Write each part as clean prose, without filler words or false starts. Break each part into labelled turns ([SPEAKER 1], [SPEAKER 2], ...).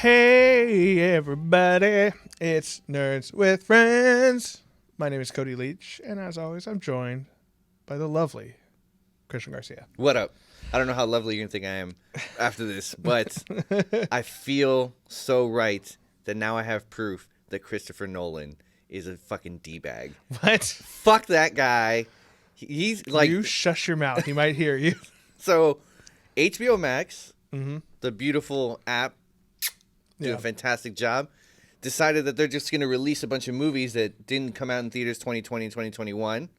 [SPEAKER 1] Hey everybody, it's Nerds with Friends. My name is Cody Leach, and as always, I'm joined by the lovely Christian Garcia.
[SPEAKER 2] What up? I don't know how lovely you think I am after this, but I feel so right that now I have proof that Christopher Nolan is a fucking D-bag.
[SPEAKER 1] What?
[SPEAKER 2] Fuck that guy. He's like...
[SPEAKER 1] You shush your mouth. He might hear you.
[SPEAKER 2] So, HBO Max, the beautiful app, doing a fantastic job, decided that they're just going to release a bunch of movies that didn't come out in theaters 2020 and 2021.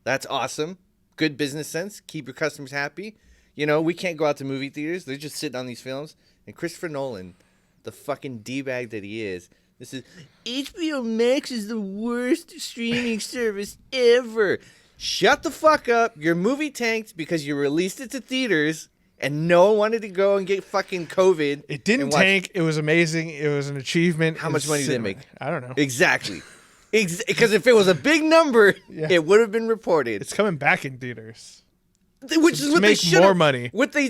[SPEAKER 2] That's awesome. Good business sense. Keep your customers happy. You know, we can't go out to movie theaters. They're just sitting on these films. And Christopher Nolan, the fucking D-bag that he is, this is, HBO Max is the worst streaming service ever. Shut the fuck up. Your movie tanked because you released it to theaters and no one wanted to go and get fucking COVID.
[SPEAKER 1] It didn't tank. It was amazing. It was an achievement.
[SPEAKER 2] How much money did it make?
[SPEAKER 1] I don't know.
[SPEAKER 2] Exactly. Because if it was a big number, it would have been reported.
[SPEAKER 1] It's coming back in theaters.
[SPEAKER 2] Which is what
[SPEAKER 1] make
[SPEAKER 2] they
[SPEAKER 1] more money.
[SPEAKER 2] What they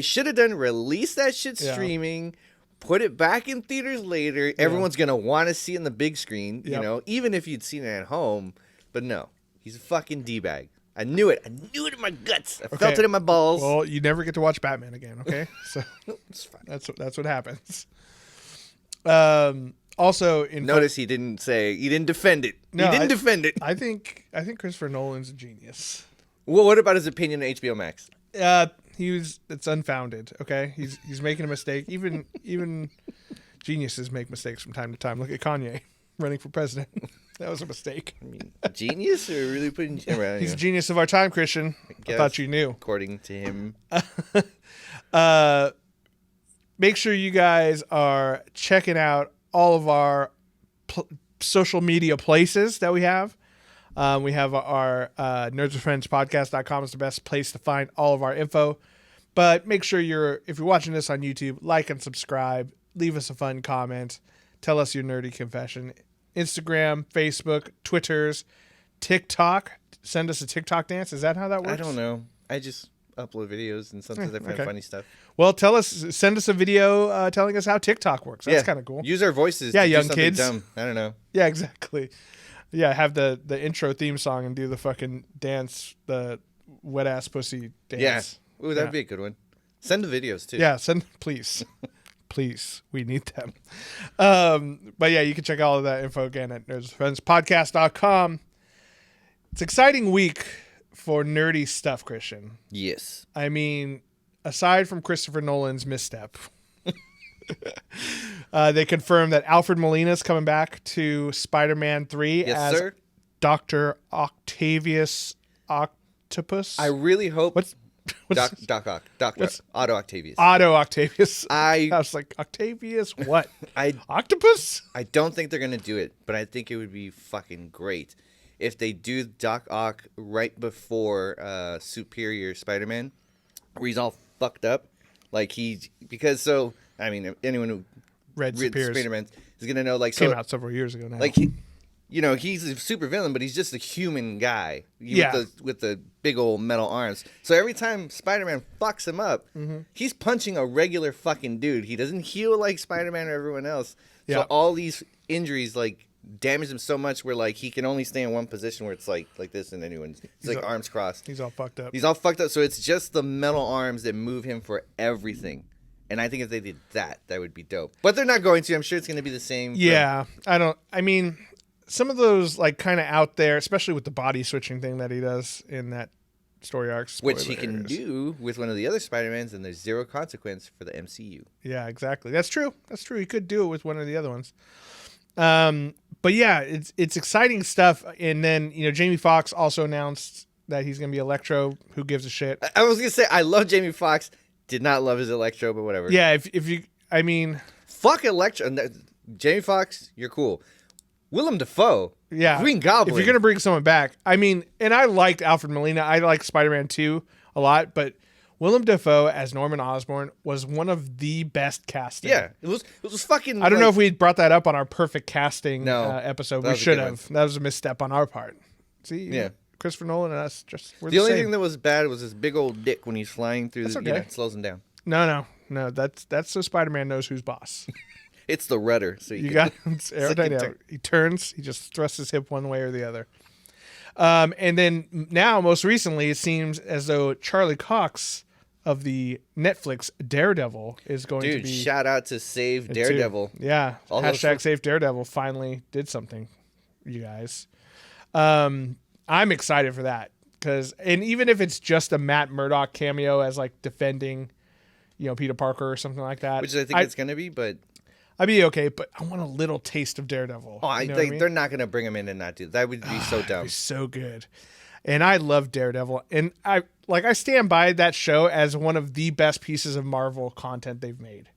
[SPEAKER 2] should have done: release that shit streaming, put it back in theaters later. Everyone's gonna want to see it in the big screen, you know, even if you'd seen it at home. But no, he's a fucking d-bag. I knew it. I knew it in my guts. I felt it in my balls.
[SPEAKER 1] Well, you never get to watch Batman again. Okay, so it's fine. That's what happens. Also,
[SPEAKER 2] notice he didn't defend it.
[SPEAKER 1] No,
[SPEAKER 2] he didn't defend it.
[SPEAKER 1] I think Christopher Nolan's a genius.
[SPEAKER 2] Well, what about his opinion on HBO Max?
[SPEAKER 1] It's unfounded. Okay, he's making a mistake. Even geniuses make mistakes from time to time. Look at Kanye running for president. That was a mistake.
[SPEAKER 2] I mean, genius or really putting around?
[SPEAKER 1] He's a genius of our time, Christian. I thought you knew.
[SPEAKER 2] According to him.
[SPEAKER 1] Make sure you guys are checking out all of our social media places that we have. We have our nerdswithfriendspodcast.com is the best place to find all of our info. But make sure if you're watching this on YouTube, like and subscribe. Leave us a fun comment. Tell us your nerdy confession. Instagram, Facebook, Twitters, TikTok. Send us a TikTok dance. Is that how that works?
[SPEAKER 2] I don't know. I just upload videos and sometimes I find funny stuff.
[SPEAKER 1] Well, send us a video telling us how TikTok works. That's kind of cool.
[SPEAKER 2] Use our voices.
[SPEAKER 1] Yeah,
[SPEAKER 2] to
[SPEAKER 1] young
[SPEAKER 2] do something
[SPEAKER 1] kids.
[SPEAKER 2] Dumb. I don't know.
[SPEAKER 1] Yeah, exactly. Yeah, have the intro theme song and do the fucking dance, the wet ass pussy dance.
[SPEAKER 2] Yeah. Ooh, that'd be a good one. Send the videos too.
[SPEAKER 1] Yeah, please. Please, we need them. But yeah, you can check all of that info again at nerdswithfriendspodcast.com. It's an exciting week for nerdy stuff, Christian.
[SPEAKER 2] Yes.
[SPEAKER 1] I mean, aside from Christopher Nolan's misstep, they confirmed that Alfred Molina's coming back to Spider-Man 3 as Dr. Octavius Octopus.
[SPEAKER 2] I really hope...
[SPEAKER 1] What's
[SPEAKER 2] Otto Octavius.
[SPEAKER 1] Otto Octavius. I was like, Octavius what? Octopus?
[SPEAKER 2] I don't think they're going to do it, but I think it would be fucking great if they do Doc Ock right before Superior Spider-Man, where he's all fucked up. Anyone who
[SPEAKER 1] read
[SPEAKER 2] Spider-Man is going to know,
[SPEAKER 1] came out several years ago now.
[SPEAKER 2] He's a super villain, but he's just a human guy with the big old metal arms. So every time Spider-Man fucks him up, he's punching a regular fucking dude. He doesn't heal like Spider-Man or everyone else. So all these injuries damage him so much where he can only stay in one position where it's like this, and it's arms crossed.
[SPEAKER 1] He's all fucked up.
[SPEAKER 2] So it's just the metal arms that move him for everything. And I think if they did that would be dope. But they're not going to. I'm sure it's going to be the same.
[SPEAKER 1] Yeah, some of those kind of out there, especially with the body switching thing that he does in that story arc.
[SPEAKER 2] Which he can do with one of the other Spider-Mans, and there's zero consequence for the MCU.
[SPEAKER 1] Yeah, exactly. That's true. He could do it with one of the other ones. But yeah, it's exciting stuff. And then, Jamie Foxx also announced that he's going to be Electro. Who gives a shit?
[SPEAKER 2] I was going to say, I love Jamie Foxx. Did not love his Electro, but whatever.
[SPEAKER 1] Yeah, fuck
[SPEAKER 2] Electro. Jamie Foxx, you're cool. Willem Dafoe.
[SPEAKER 1] Yeah.
[SPEAKER 2] Green Goblin.
[SPEAKER 1] If you're going to bring someone back. And I liked Alfred Molina. I liked Spider-Man 2 a lot, but Willem Dafoe as Norman Osborn was one of the best casting.
[SPEAKER 2] Yeah. It was fucking...
[SPEAKER 1] I don't know if we brought that up on our perfect casting episode. We should have.
[SPEAKER 2] One.
[SPEAKER 1] That was a misstep on our part. See?
[SPEAKER 2] Yeah.
[SPEAKER 1] Christopher Nolan and us we're
[SPEAKER 2] the only
[SPEAKER 1] same.
[SPEAKER 2] thing that was bad was his big old dick when he's flying through
[SPEAKER 1] That's okay.
[SPEAKER 2] it slows him down.
[SPEAKER 1] No. That's so Spider-Man knows who's boss.
[SPEAKER 2] It's the rudder. So
[SPEAKER 1] You got it's aerodynamic. He turns. He just thrusts his hip one way or the other. And then now, most recently, it seems as though Charlie Cox of the Netflix Daredevil is going to be.
[SPEAKER 2] Dude, shout out to Save Daredevil.
[SPEAKER 1] Yeah. Hashtag Save Daredevil finally did something, you guys. I'm excited for that. And even if it's just a Matt Murdock cameo as like defending, Peter Parker or something like that.
[SPEAKER 2] Which I think it's going to be, but.
[SPEAKER 1] I'd be okay, but I want a little taste of Daredevil.
[SPEAKER 2] Oh, they're not going to bring him in and not do that. That would be so dumb.
[SPEAKER 1] That'd be so good. And I love Daredevil. And I stand by that show as one of the best pieces of Marvel content they've made.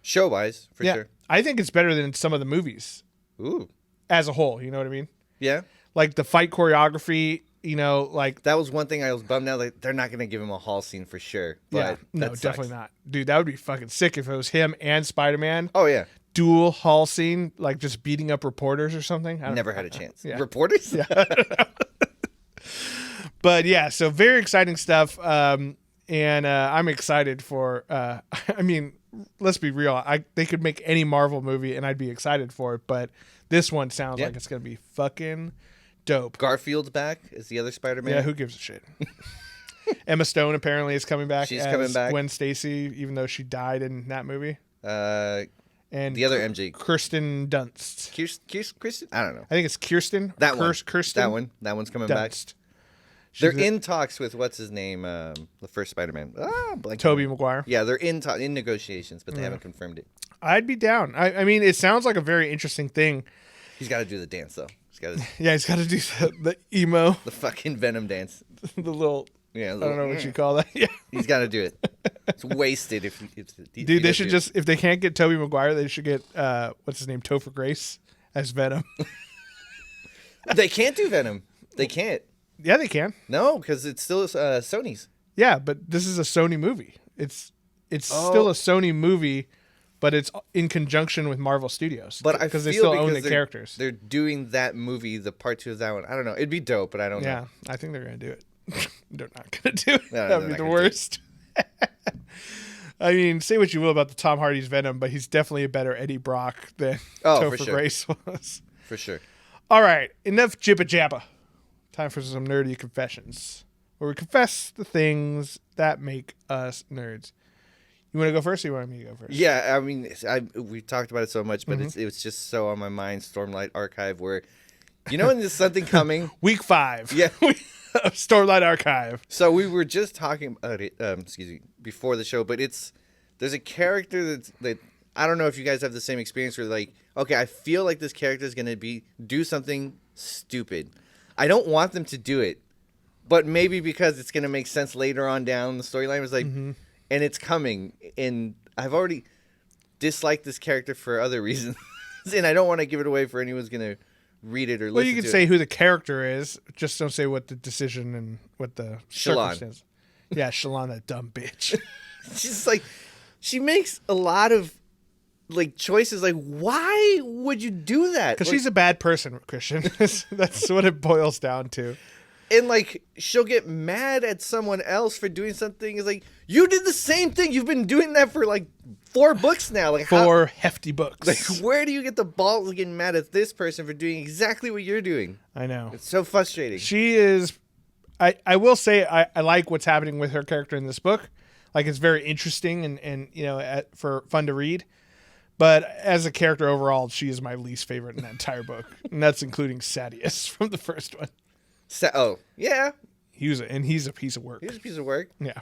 [SPEAKER 2] Show-wise, for sure.
[SPEAKER 1] I think it's better than some of the movies.
[SPEAKER 2] Ooh.
[SPEAKER 1] As a whole, you know what I mean?
[SPEAKER 2] Yeah.
[SPEAKER 1] Like the fight choreography, like...
[SPEAKER 2] That was one thing I was bummed out. Like, they're not going to give him a hall scene for sure. But
[SPEAKER 1] no, definitely not. Dude, that would be fucking sick if it was him and Spider-Man.
[SPEAKER 2] Oh, yeah.
[SPEAKER 1] Dual hall scene, like just beating up reporters or something.
[SPEAKER 2] Never had a chance.
[SPEAKER 1] Yeah.
[SPEAKER 2] Reporters?
[SPEAKER 1] Yeah. But yeah, so very exciting stuff. And I'm excited for, let's be real. They could make any Marvel movie and I'd be excited for it. But this one sounds like it's going to be fucking dope.
[SPEAKER 2] Garfield's back as the other Spider-Man.
[SPEAKER 1] Yeah, who gives a shit? Emma Stone apparently is coming back.
[SPEAKER 2] She's coming back.
[SPEAKER 1] Gwen Stacy, even though she died in that movie. And
[SPEAKER 2] the other MJ,
[SPEAKER 1] Kirsten Dunst.
[SPEAKER 2] Kirsten? I don't know.
[SPEAKER 1] I think it's Kirsten.
[SPEAKER 2] Kirsten. That one's coming
[SPEAKER 1] Dunst.
[SPEAKER 2] back. They're in talks with what's his name, the first Spider-Man.
[SPEAKER 1] Tobey Maguire.
[SPEAKER 2] Yeah, they're in negotiations, but they haven't confirmed it.
[SPEAKER 1] I'd be down. I mean, it sounds like a very interesting thing.
[SPEAKER 2] He's got to do the dance though. He's got
[SPEAKER 1] to do the emo,
[SPEAKER 2] the fucking Venom dance,
[SPEAKER 1] the little.
[SPEAKER 2] Yeah,
[SPEAKER 1] I don't know what you call that. Yeah,
[SPEAKER 2] he's got to do it. It's wasted if
[SPEAKER 1] dude. They should if they can't get Tobey Maguire, they should get what's his name, Topher Grace as Venom.
[SPEAKER 2] They can't do Venom. They can't.
[SPEAKER 1] Yeah, they can.
[SPEAKER 2] No, because it's still Sony's.
[SPEAKER 1] Yeah, but this is a Sony movie. It's still a Sony movie, but it's in conjunction with Marvel Studios.
[SPEAKER 2] But
[SPEAKER 1] because they still own the characters.
[SPEAKER 2] They're doing that movie, the part 2 of that one. I don't know. It'd be dope, but I don't know.
[SPEAKER 1] Yeah, I think they're gonna do it. They're not gonna do it. No, that'd be the worst. I mean, say what you will about the Tom Hardy's Venom, but he's definitely a better Eddie Brock than Topher Grace was.
[SPEAKER 2] For sure.
[SPEAKER 1] All right, enough jibba jabba. Time for some nerdy confessions, where we confess the things that make us nerds. You want to go first, or you want me to go first?
[SPEAKER 2] Yeah, I mean, we talked about it so much, but it was just so on my mind. Stormlight Archive, where when there's something coming.
[SPEAKER 1] Week 5.
[SPEAKER 2] Yeah.
[SPEAKER 1] Stormlight Archive.
[SPEAKER 2] So we were just talking about it, before the show, but there's a character that I don't know if you guys have the same experience where like, okay, I feel like this character is going to do something stupid. I don't want them to do it, but maybe because it's going to make sense later on down the storyline. It was like, and it's coming, and I've already disliked this character for other reasons, and I don't want to give it away for anyone who's going to read it or listen to it.
[SPEAKER 1] Well, you can say who the character is, just don't say what the decision and what the circumstance. Yeah, Shalon, that dumb bitch.
[SPEAKER 2] She's like, she makes a lot of like choices. Like, why would you do that?
[SPEAKER 1] Because she's a bad person, Christian. That's what it boils down to.
[SPEAKER 2] And like, she'll get mad at someone else for doing something. It's like, you did the same thing. You've been doing that for like 4 books now. Like
[SPEAKER 1] 4 hefty books.
[SPEAKER 2] Like, where do you get the balls of getting mad at this person for doing exactly what you're doing? I know. It's so frustrating.
[SPEAKER 1] She is. I will say I like what's happening with her character in this book. Like, it's very interesting and for fun to read. But as a character overall, she is my least favorite in that entire book, and that's including Sadius from the first one.
[SPEAKER 2] Yeah.
[SPEAKER 1] He's a piece of work.
[SPEAKER 2] He's a piece of work.
[SPEAKER 1] Yeah.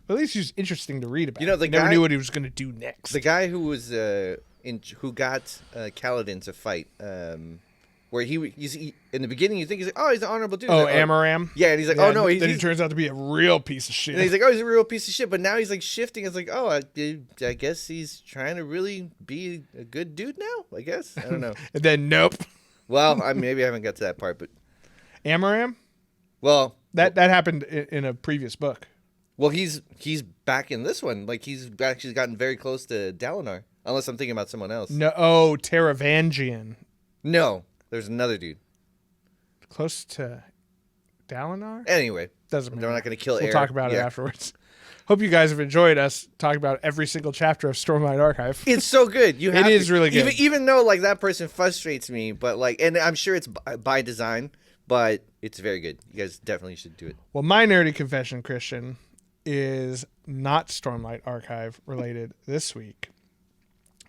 [SPEAKER 1] At least he's interesting to read about.
[SPEAKER 2] The
[SPEAKER 1] never knew what he was going to do next.
[SPEAKER 2] The guy who was who got Kaladin to fight, where he's in the beginning you think he's like, oh, he's an honorable dude.
[SPEAKER 1] Oh,
[SPEAKER 2] like,
[SPEAKER 1] Amaram.
[SPEAKER 2] Yeah, and he's like, oh no,
[SPEAKER 1] then he turns out to be a real piece of shit.
[SPEAKER 2] And he's like, oh, he's a real piece of shit. But now he's like shifting. It's like, oh, I guess he's trying to really be a good dude now. I guess I don't know.
[SPEAKER 1] And then nope.
[SPEAKER 2] Well, maybe I haven't got to that part, but
[SPEAKER 1] Amaram.
[SPEAKER 2] Well,
[SPEAKER 1] that happened in a previous book.
[SPEAKER 2] Well, he's back in this one. Like, he's actually gotten very close to Dalinar. Unless I'm thinking about someone else.
[SPEAKER 1] No, Taravangian.
[SPEAKER 2] No, there's another dude.
[SPEAKER 1] Close to Dalinar?
[SPEAKER 2] Anyway.
[SPEAKER 1] Doesn't matter.
[SPEAKER 2] They're not going to kill
[SPEAKER 1] We'll talk about it afterwards. hope you guys have enjoyed us talking about every single chapter of Stormlight Archive.
[SPEAKER 2] It's so good.
[SPEAKER 1] It is really good.
[SPEAKER 2] Even though like that person frustrates me, but like, and I'm sure it's by design, but it's very good. You guys definitely should do it.
[SPEAKER 1] Well, my nerdy confession, Christian, is not Stormlight Archive related this week.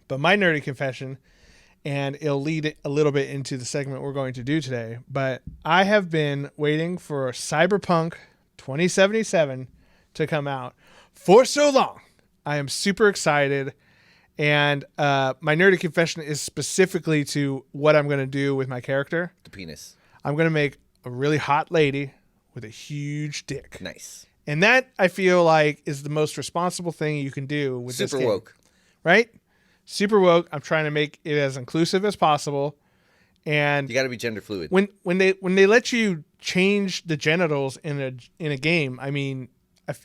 [SPEAKER 1] But my nerdy confession, and it'll lead a little bit into the segment we're going to do today, but I have been waiting for Cyberpunk 2077 to come out for so long. I am super excited, and my nerdy confession is specifically to what I'm going to do with my character.
[SPEAKER 2] The penis.
[SPEAKER 1] I'm going to make a really hot lady with a huge dick.
[SPEAKER 2] Nice.
[SPEAKER 1] And that, I feel like, is the most responsible thing you can do with this game.
[SPEAKER 2] Super woke.
[SPEAKER 1] Right? Super woke. I'm trying to make it as inclusive as possible. And
[SPEAKER 2] you got to be gender fluid.
[SPEAKER 1] When they let you change the genitals in a game, I mean,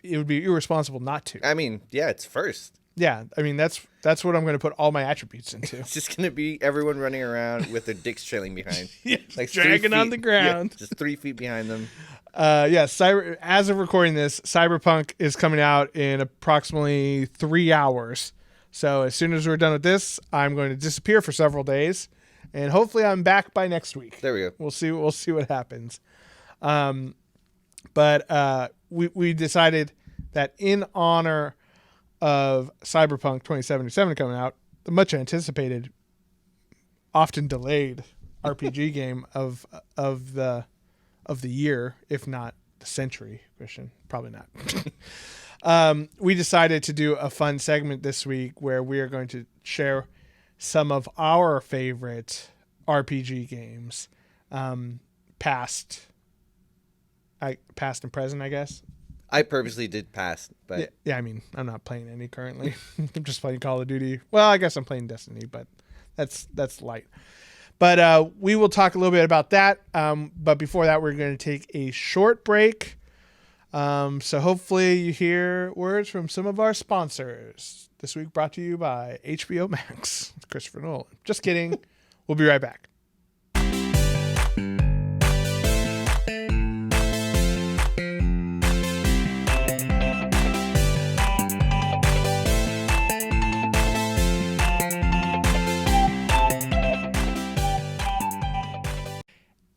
[SPEAKER 1] it would be irresponsible not to.
[SPEAKER 2] I mean, yeah, it's first.
[SPEAKER 1] Yeah, I mean that's what I'm going to put all my attributes into.
[SPEAKER 2] It's just going to be everyone running around with their dicks trailing behind,
[SPEAKER 1] like dragging on the ground,
[SPEAKER 2] just 3 feet behind them.
[SPEAKER 1] As of recording this, Cyberpunk is coming out in approximately 3 hours. So as soon as we're done with this, I'm going to disappear for several days, and hopefully I'm back by next week.
[SPEAKER 2] There we go.
[SPEAKER 1] We'll see what happens. But we decided that in honor of Cyberpunk 2077 coming out, the much anticipated, often delayed RPG game of the year, if not the century, Christian, probably not. We decided to do a fun segment this week where we are going to share some of our favorite RPG games, past and present, I guess.
[SPEAKER 2] I purposely did past, but
[SPEAKER 1] yeah, I mean, I'm not playing any currently. I'm just playing Call of Duty. Well, I guess I'm playing Destiny, but that's light. But we will talk a little bit about that. But before that, we're going to take a short break. So hopefully you hear words from some of our sponsors. This week brought to you by HBO Max. Christopher Nolan. Just kidding. We'll be right back.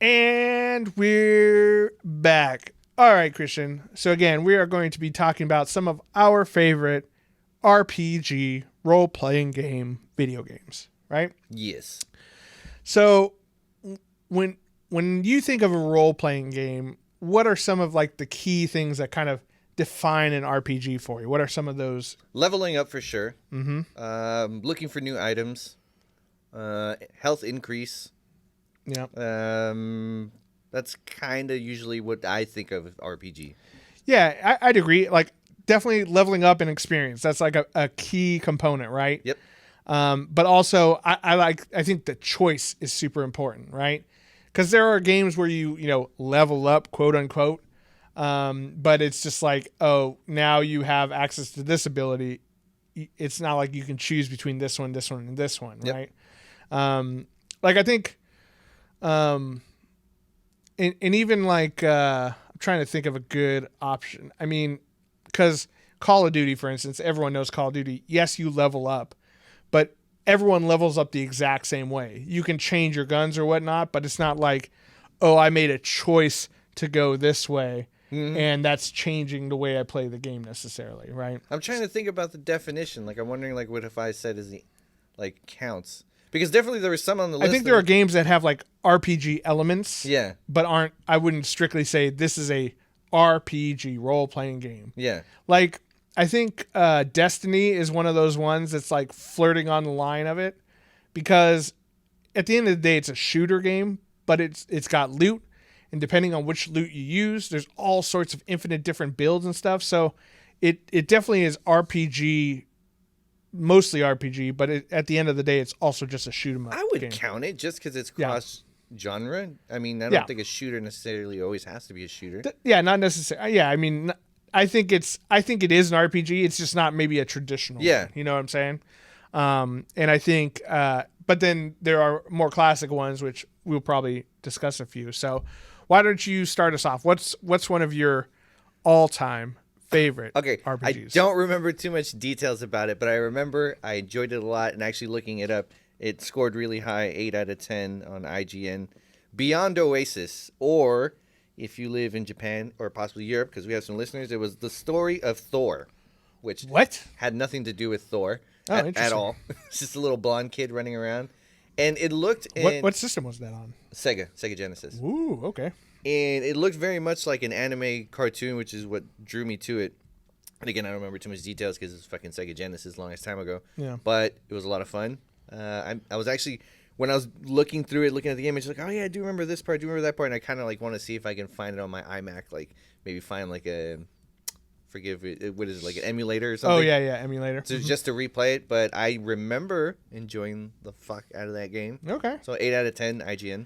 [SPEAKER 1] And we're back. All right, Christian. So again, we are going to be talking about some of our favorite RPG role-playing game video games, right?
[SPEAKER 2] Yes.
[SPEAKER 1] So when you think of a role-playing game, what are some of like the key things that kind of define an RPG for you? What are some of those?
[SPEAKER 2] Leveling up for sure.
[SPEAKER 1] Mm-hmm.
[SPEAKER 2] Looking for new items. Health increase.
[SPEAKER 1] Yeah.
[SPEAKER 2] That's kind of usually what I think of RPG.
[SPEAKER 1] Yeah, I'd agree. Like definitely leveling up in experience. That's like a key component, right?
[SPEAKER 2] Yep.
[SPEAKER 1] But also I think the choice is super important, right? Because there are games where you level up, quote unquote. But it's just like, oh, now you have access to this ability. It's not like you can choose between this one, and this one,
[SPEAKER 2] yep.
[SPEAKER 1] Right? Like I think, and even like I'm trying to think of a good option. I mean, because Call of Duty, for instance, everyone knows Call of Duty. Yes, you level up, but everyone levels up the exact same way. You can change your guns or whatnot, but it's not like, oh, I made a choice to go this way, and that's changing the way I play the game necessarily, right?
[SPEAKER 2] I'm trying to think about the definition. Like, I'm wondering, like, what if I said is the counts? Because definitely there was some on the list.
[SPEAKER 1] I think there are games that have like RPG elements,
[SPEAKER 2] yeah,
[SPEAKER 1] but aren't. I wouldn't strictly say this is a RPG role playing game.
[SPEAKER 2] Yeah,
[SPEAKER 1] like I think Destiny is one of those ones that's like flirting on the line of it, because at the end of the day, it's a shooter game, but it's got loot, and depending on which loot you use, there's all sorts of infinite different builds and stuff. So it definitely is RPG. Mostly RPG, but at the end of the day, it's also just a shoot 'em up.
[SPEAKER 2] I would
[SPEAKER 1] game.
[SPEAKER 2] count it just because it's cross genre. I mean, I don't think a shooter necessarily always has to be a shooter.
[SPEAKER 1] Not necessarily. Yeah, I mean, I think it is an RPG. It's just not maybe a traditional.
[SPEAKER 2] Yeah,
[SPEAKER 1] one, you know what I'm saying? And I think, but then there are more classic ones which we'll probably discuss a few. So, why don't you start us off? What's one of your all-time favorite
[SPEAKER 2] Okay,
[SPEAKER 1] RPGs.
[SPEAKER 2] I don't remember too much details about it, but I remember I enjoyed it a lot, and actually looking it up, it scored really high, 8 out of 10 on IGN. Beyond Oasis, or if you live in Japan or possibly Europe, because we have some listeners, it was The Story of Thor, which had nothing to do with Thor at all. It's just a little blonde kid running around. And it looked...
[SPEAKER 1] What system was that on?
[SPEAKER 2] Sega Genesis.
[SPEAKER 1] Ooh, okay.
[SPEAKER 2] And it looked very much like an anime cartoon, which is what drew me to it. And again, I don't remember too much details because it's fucking Sega Genesis, longest time ago.
[SPEAKER 1] Yeah.
[SPEAKER 2] But it was a lot of fun. I was actually... When I was looking through it, looking at the game, it's like, oh yeah, I do remember this part, I do remember that part, and I kind of like want to see if I can find it on my iMac, like maybe find like a, what is it, like an emulator or something?
[SPEAKER 1] Oh yeah, emulator.
[SPEAKER 2] So just to replay it, but I remember enjoying the fuck out of that game.
[SPEAKER 1] Okay.
[SPEAKER 2] So 8 out of 10 IGN.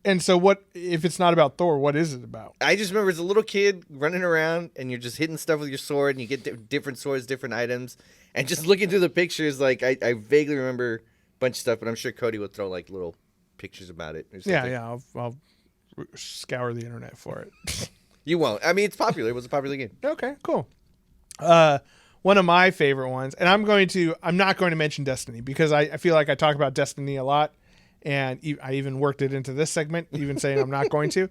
[SPEAKER 1] And so what, if it's not about Thor, what is it about?
[SPEAKER 2] I just remember it's a little kid running around, and you're just hitting stuff with your sword, and you get different swords, different items, and just looking through the pictures, like I vaguely remember bunch of stuff, but I'm sure Cody will throw like little pictures about it or something.
[SPEAKER 1] Yeah, I'll scour the internet for it.
[SPEAKER 2] You won't. I mean, it's popular. It was a popular game.
[SPEAKER 1] Okay, cool. One of my favorite ones, and I'm not going to mention Destiny because I feel like I talk about Destiny a lot, and I even worked it into this segment, even saying I'm not going to,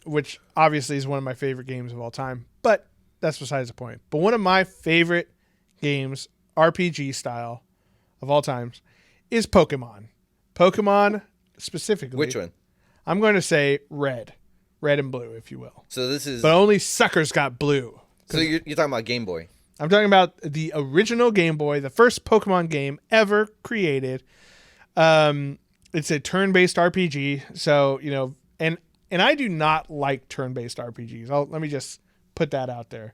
[SPEAKER 1] which obviously is one of my favorite games of all time, but that's besides the point. But one of my favorite games, RPG style, of all times, is Pokemon. Pokemon specifically.
[SPEAKER 2] Which one?
[SPEAKER 1] I'm going to say red and blue, if you will.
[SPEAKER 2] So this is...
[SPEAKER 1] But only suckers got blue.
[SPEAKER 2] So you're talking about Game Boy.
[SPEAKER 1] I'm talking about the original Game Boy, the first Pokemon game ever created. It's a turn-based RPG. So, and I do not like turn-based RPGs. Let me just put that out there.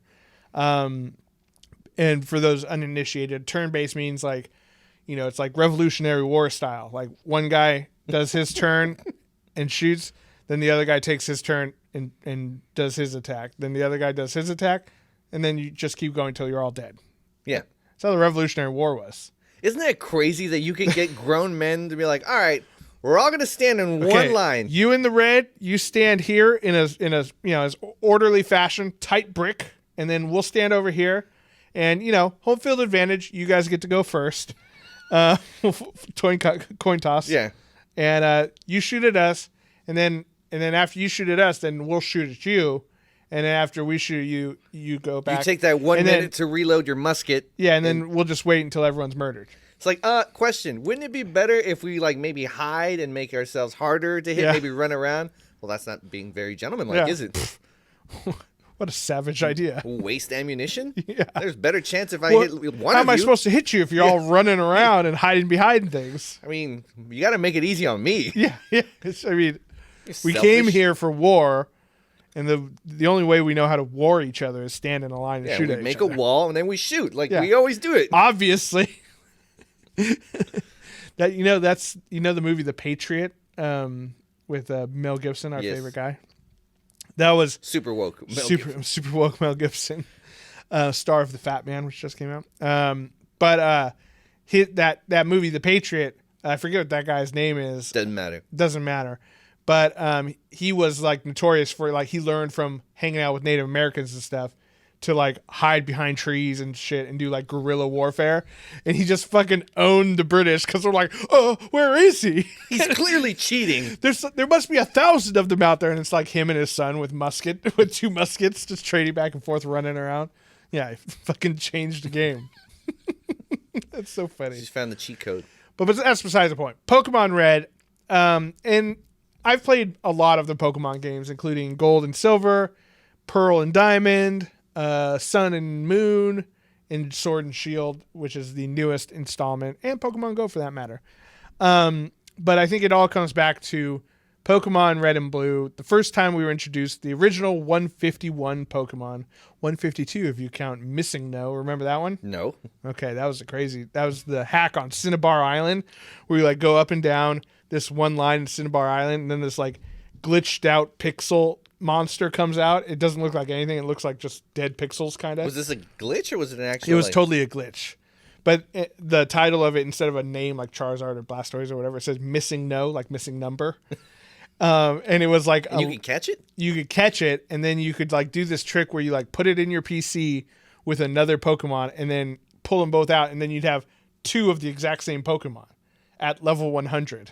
[SPEAKER 1] And for those uninitiated, turn-based means like, it's like Revolutionary War style. Like one guy does his turn and shoots, then the other guy takes his turn and does his attack. Then the other guy does his attack, and then you just keep going until you're all dead.
[SPEAKER 2] Yeah.
[SPEAKER 1] That's how the Revolutionary War was.
[SPEAKER 2] Isn't that crazy that you can get grown men to be like, all right, we're all going to stand in one line.
[SPEAKER 1] You in the red, you stand here in a as orderly fashion, tight brick, and then we'll stand over here. And, home field advantage, you guys get to go first. Coin toss.
[SPEAKER 2] Yeah.
[SPEAKER 1] And you shoot at us, and then after you shoot at us, then we'll shoot at you. And then after we shoot you, you go back.
[SPEAKER 2] You take that 1 minute to reload your musket.
[SPEAKER 1] Yeah, and then we'll just wait until everyone's murdered.
[SPEAKER 2] It's like, question. Wouldn't it be better if we like maybe hide and make ourselves harder to hit, maybe run around? Well, that's not being very gentlemanlike, is it?
[SPEAKER 1] What a savage idea.
[SPEAKER 2] Waste ammunition?
[SPEAKER 1] Yeah.
[SPEAKER 2] There's a better chance if I hit one of you.
[SPEAKER 1] How am I supposed to hit you if you're all running around and hiding behind things?
[SPEAKER 2] I mean, you got to make it easy on me.
[SPEAKER 1] Yeah. We came here for war, and the only way we know how to war each other is stand in a line and shoot at each other.
[SPEAKER 2] Make a wall, and then we shoot. Like, we always do it.
[SPEAKER 1] Obviously. That's the movie The Patriot with Mel Gibson, our favorite guy. That was
[SPEAKER 2] super woke.
[SPEAKER 1] Super woke Mel Gibson, star of The Fat Man, which just came out. But that movie, The Patriot, I forget what that guy's name is. Doesn't matter. But he was like notorious for like he learned from hanging out with Native Americans and stuff to like hide behind trees and shit and do like guerrilla warfare, and he just fucking owned the British because they're like, oh, where is he?
[SPEAKER 2] He's clearly cheating.
[SPEAKER 1] There must be 1,000 of them out there, and it's like him and his son with two muskets, just trading back and forth, running around. Yeah, he fucking changed the game. That's so funny.
[SPEAKER 2] He's found the cheat code.
[SPEAKER 1] But that's besides the point. Pokemon Red, and I've played a lot of the Pokemon games, including Gold and Silver, Pearl and Diamond, Sun and Moon, and Sword and Shield, which is the newest installment, and Pokemon Go for that matter. But I think it all comes back to Pokemon Red and Blue. The first time we were introduced, the original 151 Pokemon, 152 if you count Missing No. Remember that one?
[SPEAKER 2] No.
[SPEAKER 1] Okay, that was the hack on Cinnabar Island, where you like go up and down this one line in Cinnabar Island, and then this like glitched out pixel monster comes out. It doesn't look like anything. It looks like just dead pixels, kind of.
[SPEAKER 2] Was this a glitch or was it an actual?
[SPEAKER 1] It was totally a glitch. But the title of it, instead of a name like Charizard or Blastoise or whatever, it says Missing No, like missing number. And it was like
[SPEAKER 2] And you could catch it?
[SPEAKER 1] You could catch it, and then you could like do this trick where you like put it in your PC with another Pokemon, and then pull them both out, and then you'd have two of the exact same Pokemon at level 100.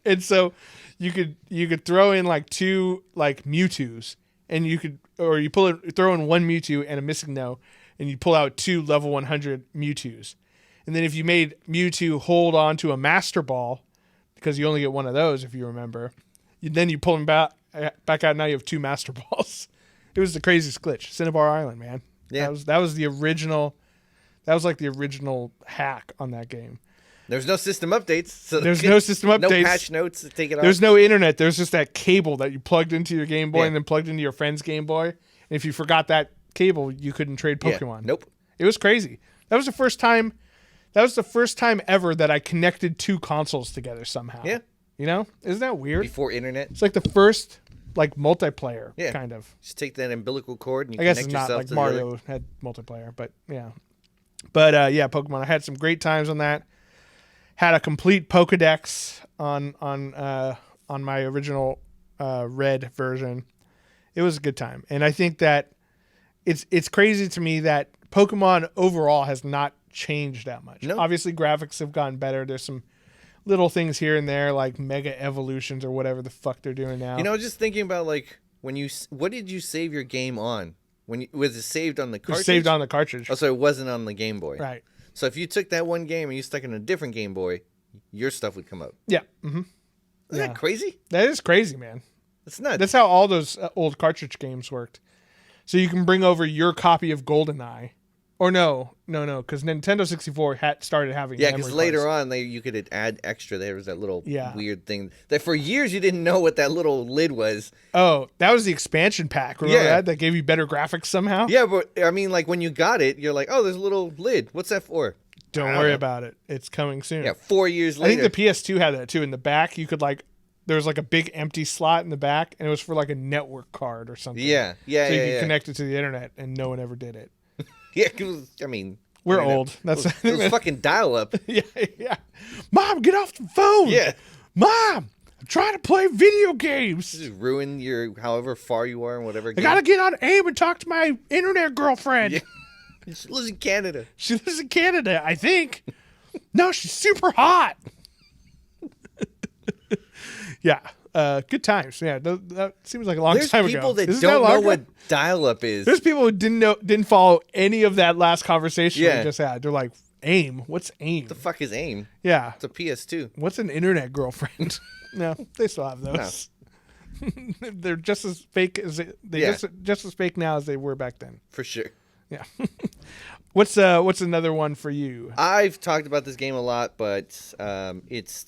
[SPEAKER 1] And so you could throw in like two like Mewtwo's, and you throw in one Mewtwo and a missing no, and you pull out two level 100 Mewtwo's. And then if you made Mewtwo hold on to a Master Ball, because you only get one of those if you remember, then you pull them back out. Now you have two Master Balls. It was the craziest glitch. Cinnabar Island, man.
[SPEAKER 2] Yeah,
[SPEAKER 1] that was the original. That was like the original hack on that game.
[SPEAKER 2] There's no system updates. So
[SPEAKER 1] There's no system updates.
[SPEAKER 2] No patch notes to take it off.
[SPEAKER 1] There's no internet. There's just that cable that you plugged into your Game Boy
[SPEAKER 2] Yeah.
[SPEAKER 1] and then plugged into your friend's Game Boy. And if you forgot that cable, you couldn't trade Pokemon.
[SPEAKER 2] Yeah. Nope.
[SPEAKER 1] It was crazy. That was the first time. That was the first time ever that I connected two consoles together somehow.
[SPEAKER 2] Yeah.
[SPEAKER 1] You know, isn't that weird?
[SPEAKER 2] Before internet.
[SPEAKER 1] It's like the first like multiplayer kind of.
[SPEAKER 2] Just take that umbilical cord and you
[SPEAKER 1] I guess
[SPEAKER 2] connect
[SPEAKER 1] it's not
[SPEAKER 2] yourself
[SPEAKER 1] like
[SPEAKER 2] to
[SPEAKER 1] Mario had multiplayer, but yeah. But yeah, Pokemon. I had some great times on that. Had a complete Pokedex on my original red version. It was a good time, and I think that it's crazy to me that Pokemon overall has not changed that much.
[SPEAKER 2] No.
[SPEAKER 1] Obviously, graphics have gotten better. There's some little things here and there, like Mega Evolutions or whatever the fuck they're doing now.
[SPEAKER 2] You know, just thinking about like what did you save your game on? Was it saved on the
[SPEAKER 1] It
[SPEAKER 2] cartridge?
[SPEAKER 1] was saved on the cartridge.
[SPEAKER 2] Oh, so it wasn't on the Game Boy.
[SPEAKER 1] Right.
[SPEAKER 2] So if you took that one game and you stuck it in a different Game Boy, your stuff would come up.
[SPEAKER 1] Yeah. Mm-hmm.
[SPEAKER 2] Isn't that crazy?
[SPEAKER 1] That is crazy, man.
[SPEAKER 2] It's nuts.
[SPEAKER 1] That's how all those old cartridge games worked. So you can bring over your copy of GoldenEye. Or no, because Nintendo 64 started having
[SPEAKER 2] Yeah,
[SPEAKER 1] memory
[SPEAKER 2] because later
[SPEAKER 1] cards.
[SPEAKER 2] on you could add extra. There was that little
[SPEAKER 1] Yeah.
[SPEAKER 2] weird thing that for years you didn't know what that little lid was.
[SPEAKER 1] Oh, that was the expansion pack. Remember
[SPEAKER 2] Yeah.
[SPEAKER 1] that? That gave you better graphics somehow?
[SPEAKER 2] Yeah, but I mean, like when you got it, you're like, oh, there's a little lid. What's that for?
[SPEAKER 1] Don't worry about it. It's coming soon.
[SPEAKER 2] Yeah, 4 years
[SPEAKER 1] I
[SPEAKER 2] later.
[SPEAKER 1] think the PS2 had that too. In the back, you could like, there was like a big empty slot in the back, and it was for like a network card or something.
[SPEAKER 2] Yeah,
[SPEAKER 1] So you could
[SPEAKER 2] yeah.
[SPEAKER 1] connect it to the internet, and no one ever did it.
[SPEAKER 2] Yeah, 'cause, I mean,
[SPEAKER 1] We're
[SPEAKER 2] internet-
[SPEAKER 1] old. That's
[SPEAKER 2] it was fucking dial up.
[SPEAKER 1] yeah. Mom, get off the phone.
[SPEAKER 2] Yeah.
[SPEAKER 1] Mom, I'm trying to play video games.
[SPEAKER 2] Just ruin your however far you are and whatever.
[SPEAKER 1] I gotta get on AIM and talk to my internet girlfriend.
[SPEAKER 2] Yeah. She lives in Canada.
[SPEAKER 1] She lives in Canada, I think. No, she's super hot. Yeah. Good times. Yeah, that seems like a long
[SPEAKER 2] There's
[SPEAKER 1] time ago.
[SPEAKER 2] people that
[SPEAKER 1] Isn't
[SPEAKER 2] don't
[SPEAKER 1] long
[SPEAKER 2] know
[SPEAKER 1] ago?
[SPEAKER 2] what dial up is.
[SPEAKER 1] There's people who didn't follow any of that last conversation
[SPEAKER 2] Yeah.
[SPEAKER 1] we just had. They're like, AIM? What's AIM?
[SPEAKER 2] What the fuck is AIM?
[SPEAKER 1] Yeah.
[SPEAKER 2] It's a PS2.
[SPEAKER 1] What's an internet girlfriend? No, they still have those. They're just as fake as just as fake now as they were back then.
[SPEAKER 2] For sure.
[SPEAKER 1] Yeah. What's another one for you?
[SPEAKER 2] I've talked about this game a lot, but it's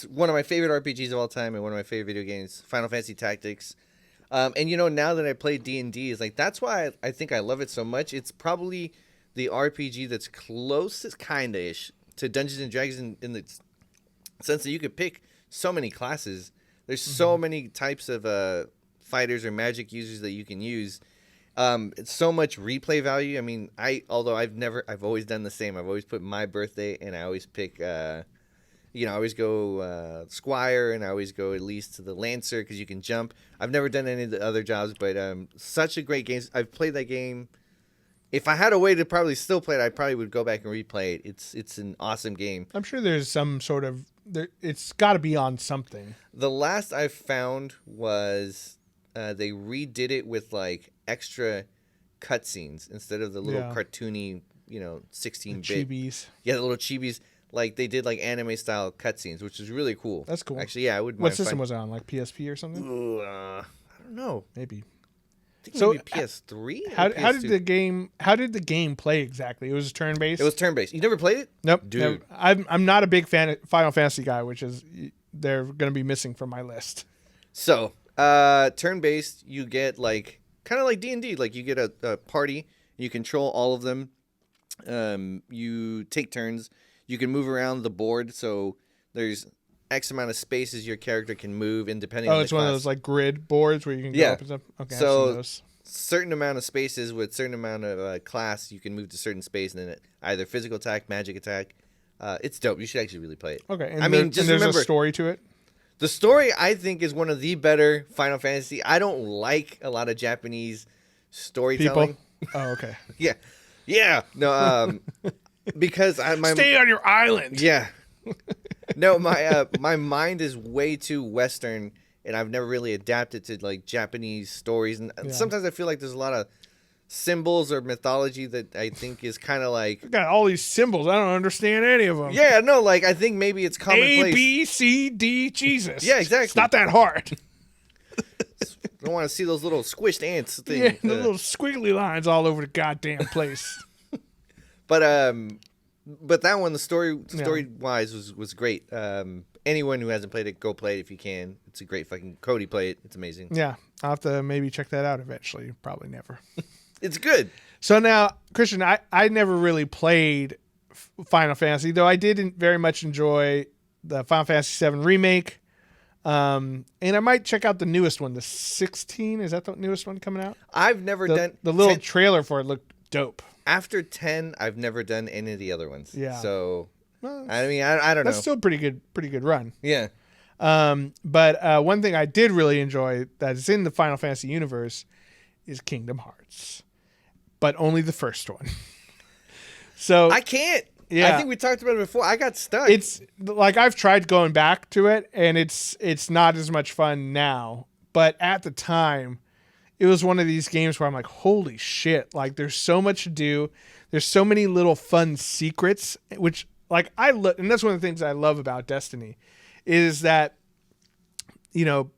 [SPEAKER 2] one of my favorite RPGs of all time and one of my favorite video games, Final Fantasy Tactics. And you know, now that I play D&D, is like that's why I think I love it so much. It's probably the RPG that's closest, kinda-ish, to Dungeons and Dragons in the sense that you could pick so many classes. There's so many types of fighters or magic users that you can use. It's so much replay value. I mean, although I've always done the same. I've always put my birthday, and I always pick, I always go Squire, and I always go at least to the Lancer because you can jump. I've never done any of the other jobs, but such a great game. I've played that game. If I had a way to probably still play it, I probably would go back and replay it. It's an awesome game.
[SPEAKER 1] I'm sure there's some sort of it's got to be on something.
[SPEAKER 2] The last I found was they redid it with like extra cutscenes instead of the little cartoony, 16-bit.
[SPEAKER 1] Chibis.
[SPEAKER 2] Yeah, the little chibis. Like they did like anime style cutscenes, which is really cool.
[SPEAKER 1] That's cool.
[SPEAKER 2] Actually, yeah, I would.
[SPEAKER 1] What system was it on? Like PSP or something?
[SPEAKER 2] I don't know.
[SPEAKER 1] Maybe.
[SPEAKER 2] I think
[SPEAKER 1] So,
[SPEAKER 2] maybe PS3.
[SPEAKER 1] How
[SPEAKER 2] PS2.
[SPEAKER 1] did the game play exactly? It was turn based.
[SPEAKER 2] It was turn based. You never played it?
[SPEAKER 1] Nope,
[SPEAKER 2] Dude.
[SPEAKER 1] never. I'm not a big Final Fantasy guy, which is they're going to be missing from my list.
[SPEAKER 2] So, turn based, you get like kind of like D&D. Like you get a party, you control all of them. You take turns. You can move around the board, so there's X amount of spaces your character can move, and depending on the
[SPEAKER 1] it's one of
[SPEAKER 2] class-
[SPEAKER 1] those like grid boards where you can go up and stuff. Okay,
[SPEAKER 2] So-
[SPEAKER 1] I've seen those.
[SPEAKER 2] certain amount of spaces with certain amount of class, you can move to certain space, and then either physical attack, magic attack. It's dope. You should actually really play it.
[SPEAKER 1] Okay,
[SPEAKER 2] I mean, just
[SPEAKER 1] there's
[SPEAKER 2] remember
[SPEAKER 1] a story to it.
[SPEAKER 2] The story, I think, is one of the better Final Fantasy. I don't like a lot of Japanese storytelling.
[SPEAKER 1] People? Oh, okay.
[SPEAKER 2] Yeah. No, because
[SPEAKER 1] Stay on your island.
[SPEAKER 2] Yeah. No, my mind is way too Western, and I've never really adapted to like Japanese stories. And sometimes I feel like there's a lot of symbols or mythology that I think is kind of like,
[SPEAKER 1] I got all these symbols. I don't understand any of them.
[SPEAKER 2] yeah, no, like I think maybe it's commonplace.
[SPEAKER 1] A, B, C, D, Jesus.
[SPEAKER 2] Yeah, exactly.
[SPEAKER 1] It's not that hard.
[SPEAKER 2] I don't want to see those little squished ants thing.
[SPEAKER 1] Yeah, the little squiggly lines all over the goddamn place.
[SPEAKER 2] But that one, the story wise was great. Anyone who hasn't played it, go play it if you can. It's a great fucking Cody play it. It's amazing.
[SPEAKER 1] Yeah, I'll have to maybe check that out eventually. Probably never.
[SPEAKER 2] It's good.
[SPEAKER 1] So now, Christian, I never really played Final Fantasy, though I did very much enjoy the Final Fantasy VII Remake. And I might check out the newest one, the 16. Is that the newest one coming out?
[SPEAKER 2] I've never done...
[SPEAKER 1] The little trailer for it looked dope.
[SPEAKER 2] After 10, I've never done any of the other ones.
[SPEAKER 1] Yeah.
[SPEAKER 2] So,
[SPEAKER 1] well,
[SPEAKER 2] I mean, I don't know.
[SPEAKER 1] That's still pretty good run.
[SPEAKER 2] Yeah.
[SPEAKER 1] But one thing I did really enjoy that is in the Final Fantasy universe is Kingdom Hearts. But only the first one. So
[SPEAKER 2] I can't.
[SPEAKER 1] Yeah.
[SPEAKER 2] I think we talked about it before. I got stuck.
[SPEAKER 1] It's like I've tried going back to it, and it's not as much fun now. But at the time, it was one of these games where I'm like, holy shit! Like, there's so much to do. There's so many little fun secrets, which like and that's one of the things I love about Destiny, is that, you know,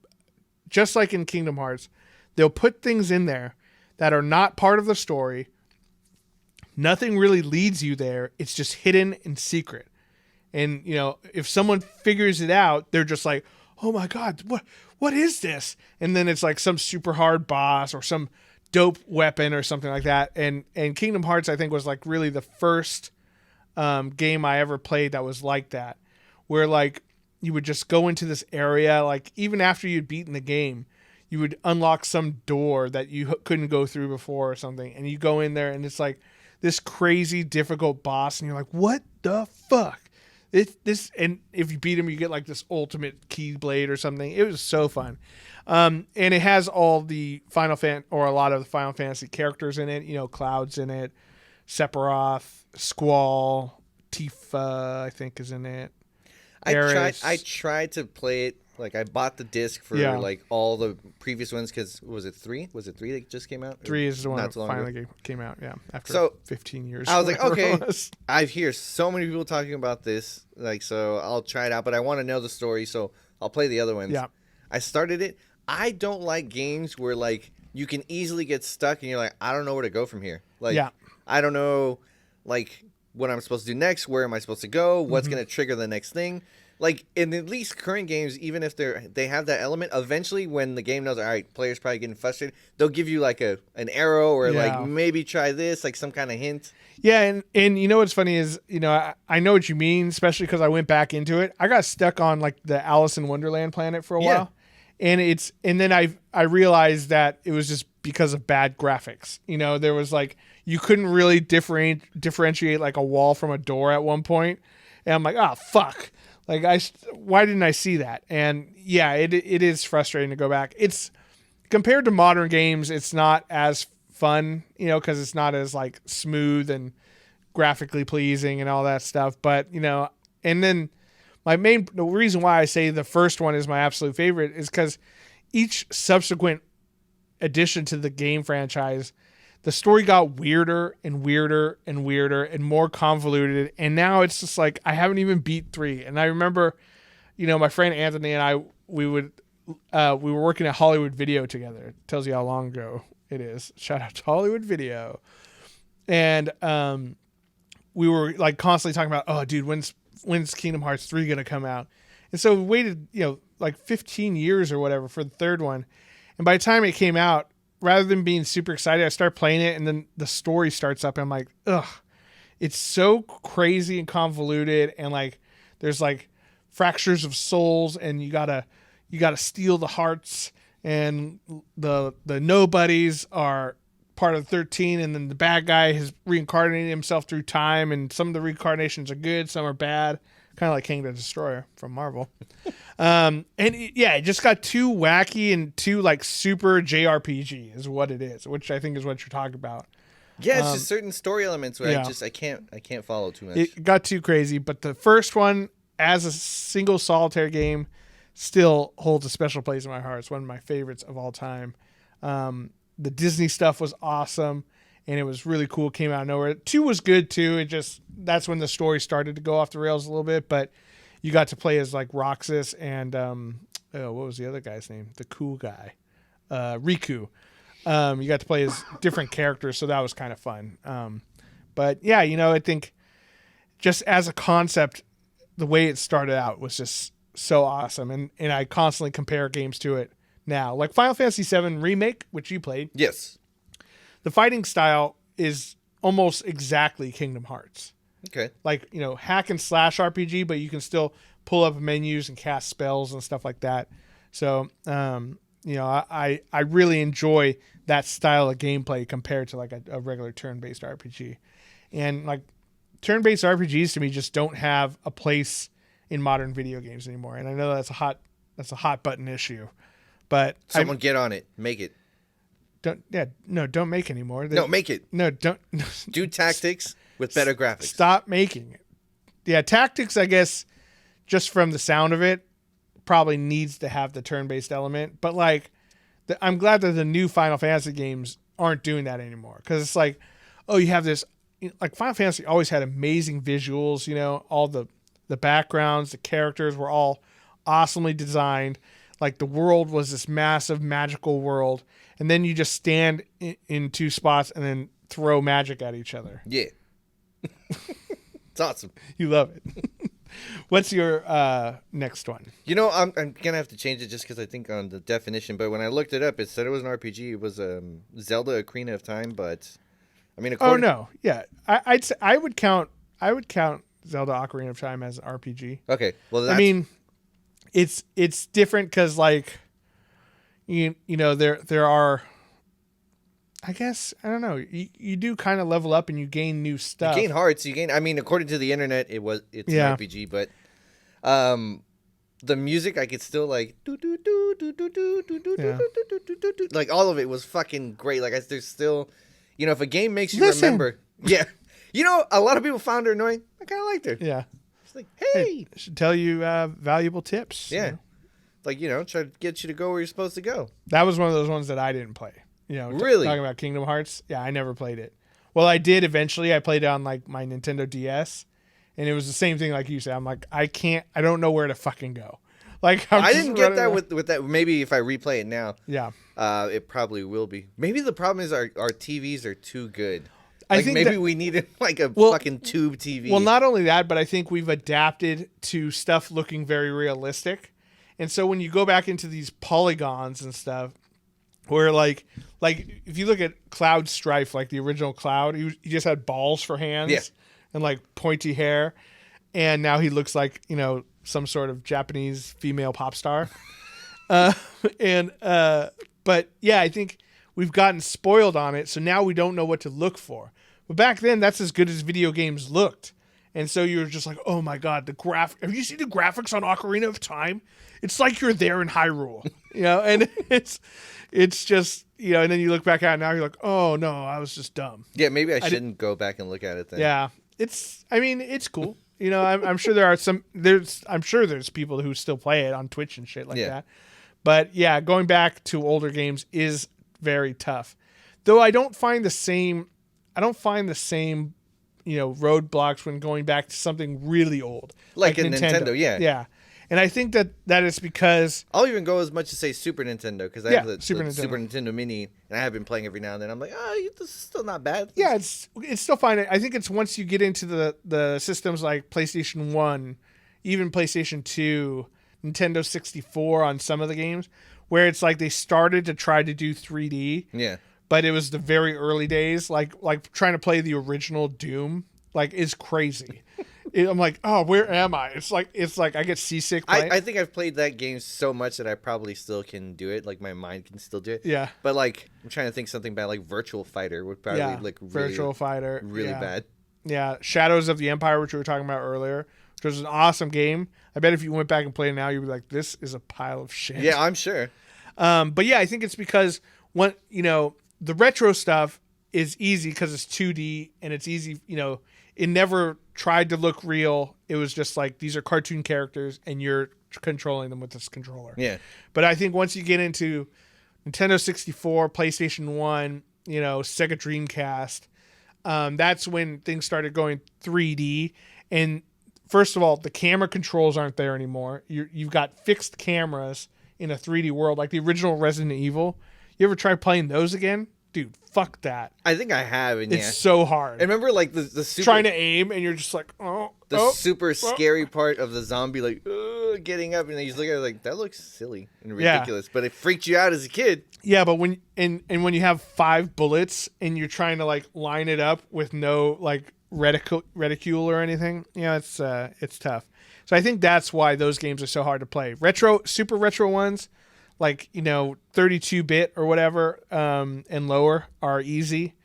[SPEAKER 1] just like in Kingdom Hearts, they'll put things in there that are not part of the story. Nothing really leads you there. It's just hidden and secret. And, you know, if someone figures it out, they're just like, oh my God, what is this? And then it's like some super hard boss or some dope weapon or something like that. And Kingdom Hearts, I think, was like really the first game I ever played that was like that, where like you would just go into this area, like even after you'd beaten the game, you would unlock some door that you couldn't go through before or something. And you go in there and it's like this crazy difficult boss. And you're like, what the fuck? And if you beat him, you get like this ultimate keyblade or something. It was so fun. And it has all the or a lot of the Final Fantasy characters in it. You know, Cloud's in it, Sephiroth, Squall, Tifa, I think is in it.
[SPEAKER 2] I tried to play it. Like, I bought the disc for like all the previous ones because was it 3? Was it 3 that just came out?
[SPEAKER 1] 3 is the one that finally came out. Yeah, after 15 years.
[SPEAKER 2] I was like, okay, I hear so many people talking about this, like, so I'll try it out. But I want to know the story, so I'll play the other ones.
[SPEAKER 1] Yeah,
[SPEAKER 2] I started it. I don't like games where like you can easily get stuck and you're like, I don't know where to go from here. Like, I don't know, like what I'm supposed to do next. Where am I supposed to go? What's going to trigger the next thing? Like, in at least current games, even if they have that element, eventually when the game knows, all right, players probably getting frustrated, they'll give you like an arrow or like maybe try this, like some kind of hint.
[SPEAKER 1] Yeah, and you know what's funny is, you know, I know what you mean, especially because I went back into it. I got stuck on like the Alice in Wonderland planet for a while, and then I realized that it was just because of bad graphics. You know, there was like you couldn't really differentiate like a wall from a door at one point, and I'm like, oh fuck. Like, why didn't I see that? And yeah, it is frustrating to go back. It's compared to modern games, it's not as fun, you know, because it's not as like smooth and graphically pleasing and all that stuff. But, you know, and then the reason why I say the first one is my absolute favorite is because each subsequent addition to the game franchise, the story got weirder and weirder and weirder and more convoluted. And now it's just like, I haven't even beat 3. And I remember, you know, my friend Anthony and we were working at Hollywood Video together. It tells you how long ago it is. Shout out to Hollywood Video. And we were like constantly talking about, oh dude, when's Kingdom Hearts 3 going to come out? And so we waited, you know, like 15 years or whatever for the third one. And by the time it came out, rather than being super excited, I start playing it, and then the story starts up, and I'm like, ugh, it's so crazy and convoluted, and like, there's like fractures of souls, and you gotta steal the hearts, and the nobodies are part of 13, and then the bad guy has reincarnated himself through time, and some of the reincarnations are good, some are bad, kind of like King the Destroyer from Marvel. It just got too wacky and too like super JRPG is what it is, which I think is what you're talking about.
[SPEAKER 2] Yeah, it's just certain story elements where I can't follow too much.
[SPEAKER 1] It got too crazy, but the first one as a single solitaire game still holds a special place in my heart. It's one of my favorites of all time. The Disney stuff was awesome, and it was really cool. It came out of nowhere. 2 was good too. That's when the story started to go off the rails a little bit, but you got to play as like Roxas and what was the other guy's name? The cool guy, Riku. You got to play as different characters, so that was kind of fun. But yeah, I think just as a concept, the way it started out was just so awesome, and I constantly compare games to it now. Like Final Fantasy VII Remake, which you played.
[SPEAKER 2] Yes.
[SPEAKER 1] The fighting style is almost exactly Kingdom Hearts.
[SPEAKER 2] Okay.
[SPEAKER 1] Like, hack and slash RPG, but you can still pull up menus and cast spells and stuff like that. So, I really enjoy that style of gameplay compared to like a regular turn-based RPG. And like turn-based RPGs to me just don't have a place in modern video games anymore. And I know that's a hot button issue, but
[SPEAKER 2] someone get on it, make it.
[SPEAKER 1] Don't make anymore.
[SPEAKER 2] No, make it.
[SPEAKER 1] No, don't
[SPEAKER 2] do tactics with better graphics.
[SPEAKER 1] Stop making it. Yeah, tactics, I guess, just from the sound of it, probably needs to have the turn-based element. But like, I'm glad that the new Final Fantasy games aren't doing that anymore, because it's like, oh, you have this. Like Final Fantasy always had amazing visuals. All the backgrounds, the characters were all awesomely designed. Like the world was this massive magical world, and then you just stand in 2 spots and then throw magic at each other.
[SPEAKER 2] Yeah. It's awesome.
[SPEAKER 1] You love it. What's your next one?
[SPEAKER 2] I'm gonna have to change it just because I think on the definition. But when I looked it up, it said it was an RPG. It was Zelda: Ocarina of Time. But I mean,
[SPEAKER 1] I would count Zelda: Ocarina of Time as an RPG.
[SPEAKER 2] Okay, well,
[SPEAKER 1] I mean, it's different because like there are. I guess, I don't know. You do kind of level up and you gain new stuff.
[SPEAKER 2] You gain hearts. I mean, according to the internet, it's an RPG, but the music I could still like like all of it was fucking great. Like there's still, if a game makes you remember, yeah, a lot of people found her annoying. I kind of liked her.
[SPEAKER 1] Yeah,
[SPEAKER 2] it's like, hey,
[SPEAKER 1] I should tell you valuable tips.
[SPEAKER 2] Yeah, like try to get you to go where you're supposed to go.
[SPEAKER 1] That was one of those ones that I didn't play.
[SPEAKER 2] Really?
[SPEAKER 1] Talking about Kingdom Hearts. Yeah, I never played it. Well, I did eventually. I played it on like my Nintendo DS, and it was the same thing like you said. I'm like, I don't know where to fucking go. Like
[SPEAKER 2] I didn't get that with that. Maybe if I replay it now,
[SPEAKER 1] yeah,
[SPEAKER 2] it probably will be. Maybe the problem is our TVs are too good.
[SPEAKER 1] I
[SPEAKER 2] think maybe we needed like a fucking tube TV.
[SPEAKER 1] Well, not only that, but I think we've adapted to stuff looking very realistic, and so when you go back into these polygons and stuff. Where like if you look at Cloud Strife, like the original Cloud, he just had balls for hands and like pointy hair, and now he looks like some sort of Japanese female pop star. But yeah, I think we've gotten spoiled on it, so now we don't know what to look for. But back then, that's as good as video games looked, and so you were just like, oh my god, have you seen the graphics on Ocarina of Time? It's like you're there in Hyrule, and it's just, and then you look back at it now, you're like, oh no, I was just dumb.
[SPEAKER 2] Yeah, maybe I shouldn't go back and look at it then.
[SPEAKER 1] Yeah, it's cool. I'm sure I'm sure there's people who still play it on Twitch and shit like that. But yeah, going back to older games is very tough. Though I don't find the same roadblocks when going back to something really old.
[SPEAKER 2] Like a Nintendo, yeah.
[SPEAKER 1] Yeah. And I think that is because...
[SPEAKER 2] I'll even go as much as say Super Nintendo, because I have the Super Nintendo Mini, and I have been playing every now and then. I'm like, this is still not bad.
[SPEAKER 1] Yeah, it's still fine. I think it's once you get into the systems like PlayStation 1, even PlayStation 2, Nintendo 64 on some of the games, where it's like they started to try to do 3D.
[SPEAKER 2] Yeah.
[SPEAKER 1] But it was the very early days, like trying to play the original Doom, like is crazy. I'm like, oh, where am I? It's like I get seasick playing.
[SPEAKER 2] I think I've played that game so much that I probably still can do it. Like my mind can still do it.
[SPEAKER 1] Yeah.
[SPEAKER 2] But like I'm trying to think something bad. Like Virtual Fighter would probably like really,
[SPEAKER 1] Virtual Fighter,
[SPEAKER 2] really bad.
[SPEAKER 1] Yeah, Shadows of the Empire, which we were talking about earlier, which was an awesome game. I bet if you went back and played it now, you'd be like, this is a pile of shit.
[SPEAKER 2] Yeah, I'm sure.
[SPEAKER 1] But yeah, I think it's because the retro stuff is easy because it's 2D and it's easy. It never tried to look real. It was just like, these are cartoon characters and you're controlling them with this controller.
[SPEAKER 2] Yeah.
[SPEAKER 1] But I think once you get into Nintendo 64, PlayStation 1, Sega Dreamcast, that's when things started going 3D. And first of all, the camera controls aren't there anymore. You've got fixed cameras in a 3D world, like the original Resident Evil. You ever try playing those again? Dude, fuck that.
[SPEAKER 2] I think I have, and
[SPEAKER 1] it's so hard.
[SPEAKER 2] I remember like the super,
[SPEAKER 1] trying to aim, and you're just like,
[SPEAKER 2] super scary part of the zombie, like getting up, and you just look at it like, that looks silly and ridiculous, but it freaked you out as a kid. Yeah, but when you have 5 bullets and you're trying to like line it up with no like reticule or anything, it's tough. So I think that's why those games are so hard to play. Super retro ones, like 32-bit or whatever, and lower are easy.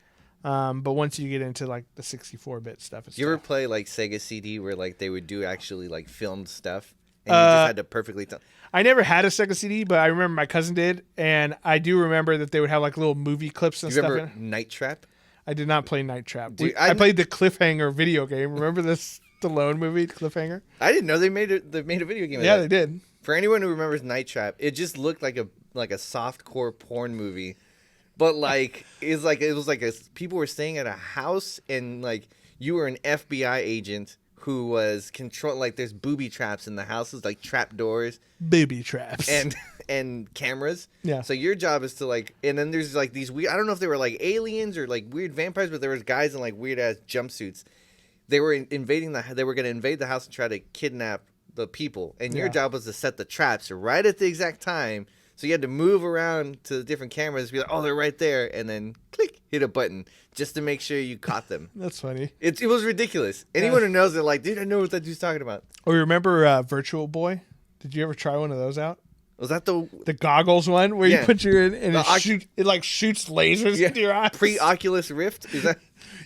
[SPEAKER 2] But once you get into like the 64-bit stuff, it's tough. Ever play like Sega CD where like they would do actually like filmed stuff and you just had to perfectly tell?
[SPEAKER 1] I never had a Sega CD, but I remember my cousin did, and I do remember that they would have like little movie clips and stuff.
[SPEAKER 2] You remember Night Trap?
[SPEAKER 1] I did not play Night Trap.
[SPEAKER 2] Dude,
[SPEAKER 1] I played the Cliffhanger video game. Remember this Stallone movie, Cliffhanger?
[SPEAKER 2] I didn't know they made a video game.
[SPEAKER 1] Yeah, they did.
[SPEAKER 2] For anyone who remembers Night Trap, it just looked like a softcore porn movie, but like it was like people were staying at a house and like you were an FBI agent who was like there's booby traps in the houses, like trap doors,
[SPEAKER 1] booby traps,
[SPEAKER 2] and cameras.
[SPEAKER 1] Yeah.
[SPEAKER 2] So your job is to like, and then there's like these weird, I don't know if they were like aliens or like weird vampires, but there was guys in like weird ass jumpsuits. They were they were going to invade the house and try to kidnap the people, and your job was to set the traps right at the exact time. So you had to move around to the different cameras, be like, oh, they're right there, and then click, hit a button just to make sure you caught them.
[SPEAKER 1] That's funny.
[SPEAKER 2] It was ridiculous. Anyone who knows it, like, dude, I know what that dude's talking about.
[SPEAKER 1] Oh, remember Virtual Boy? Did you ever try one of those out?
[SPEAKER 2] Was that the
[SPEAKER 1] goggles one where you put your in and it like shoots lasers into your eyes?
[SPEAKER 2] Pre-Oculus Rift? Is that?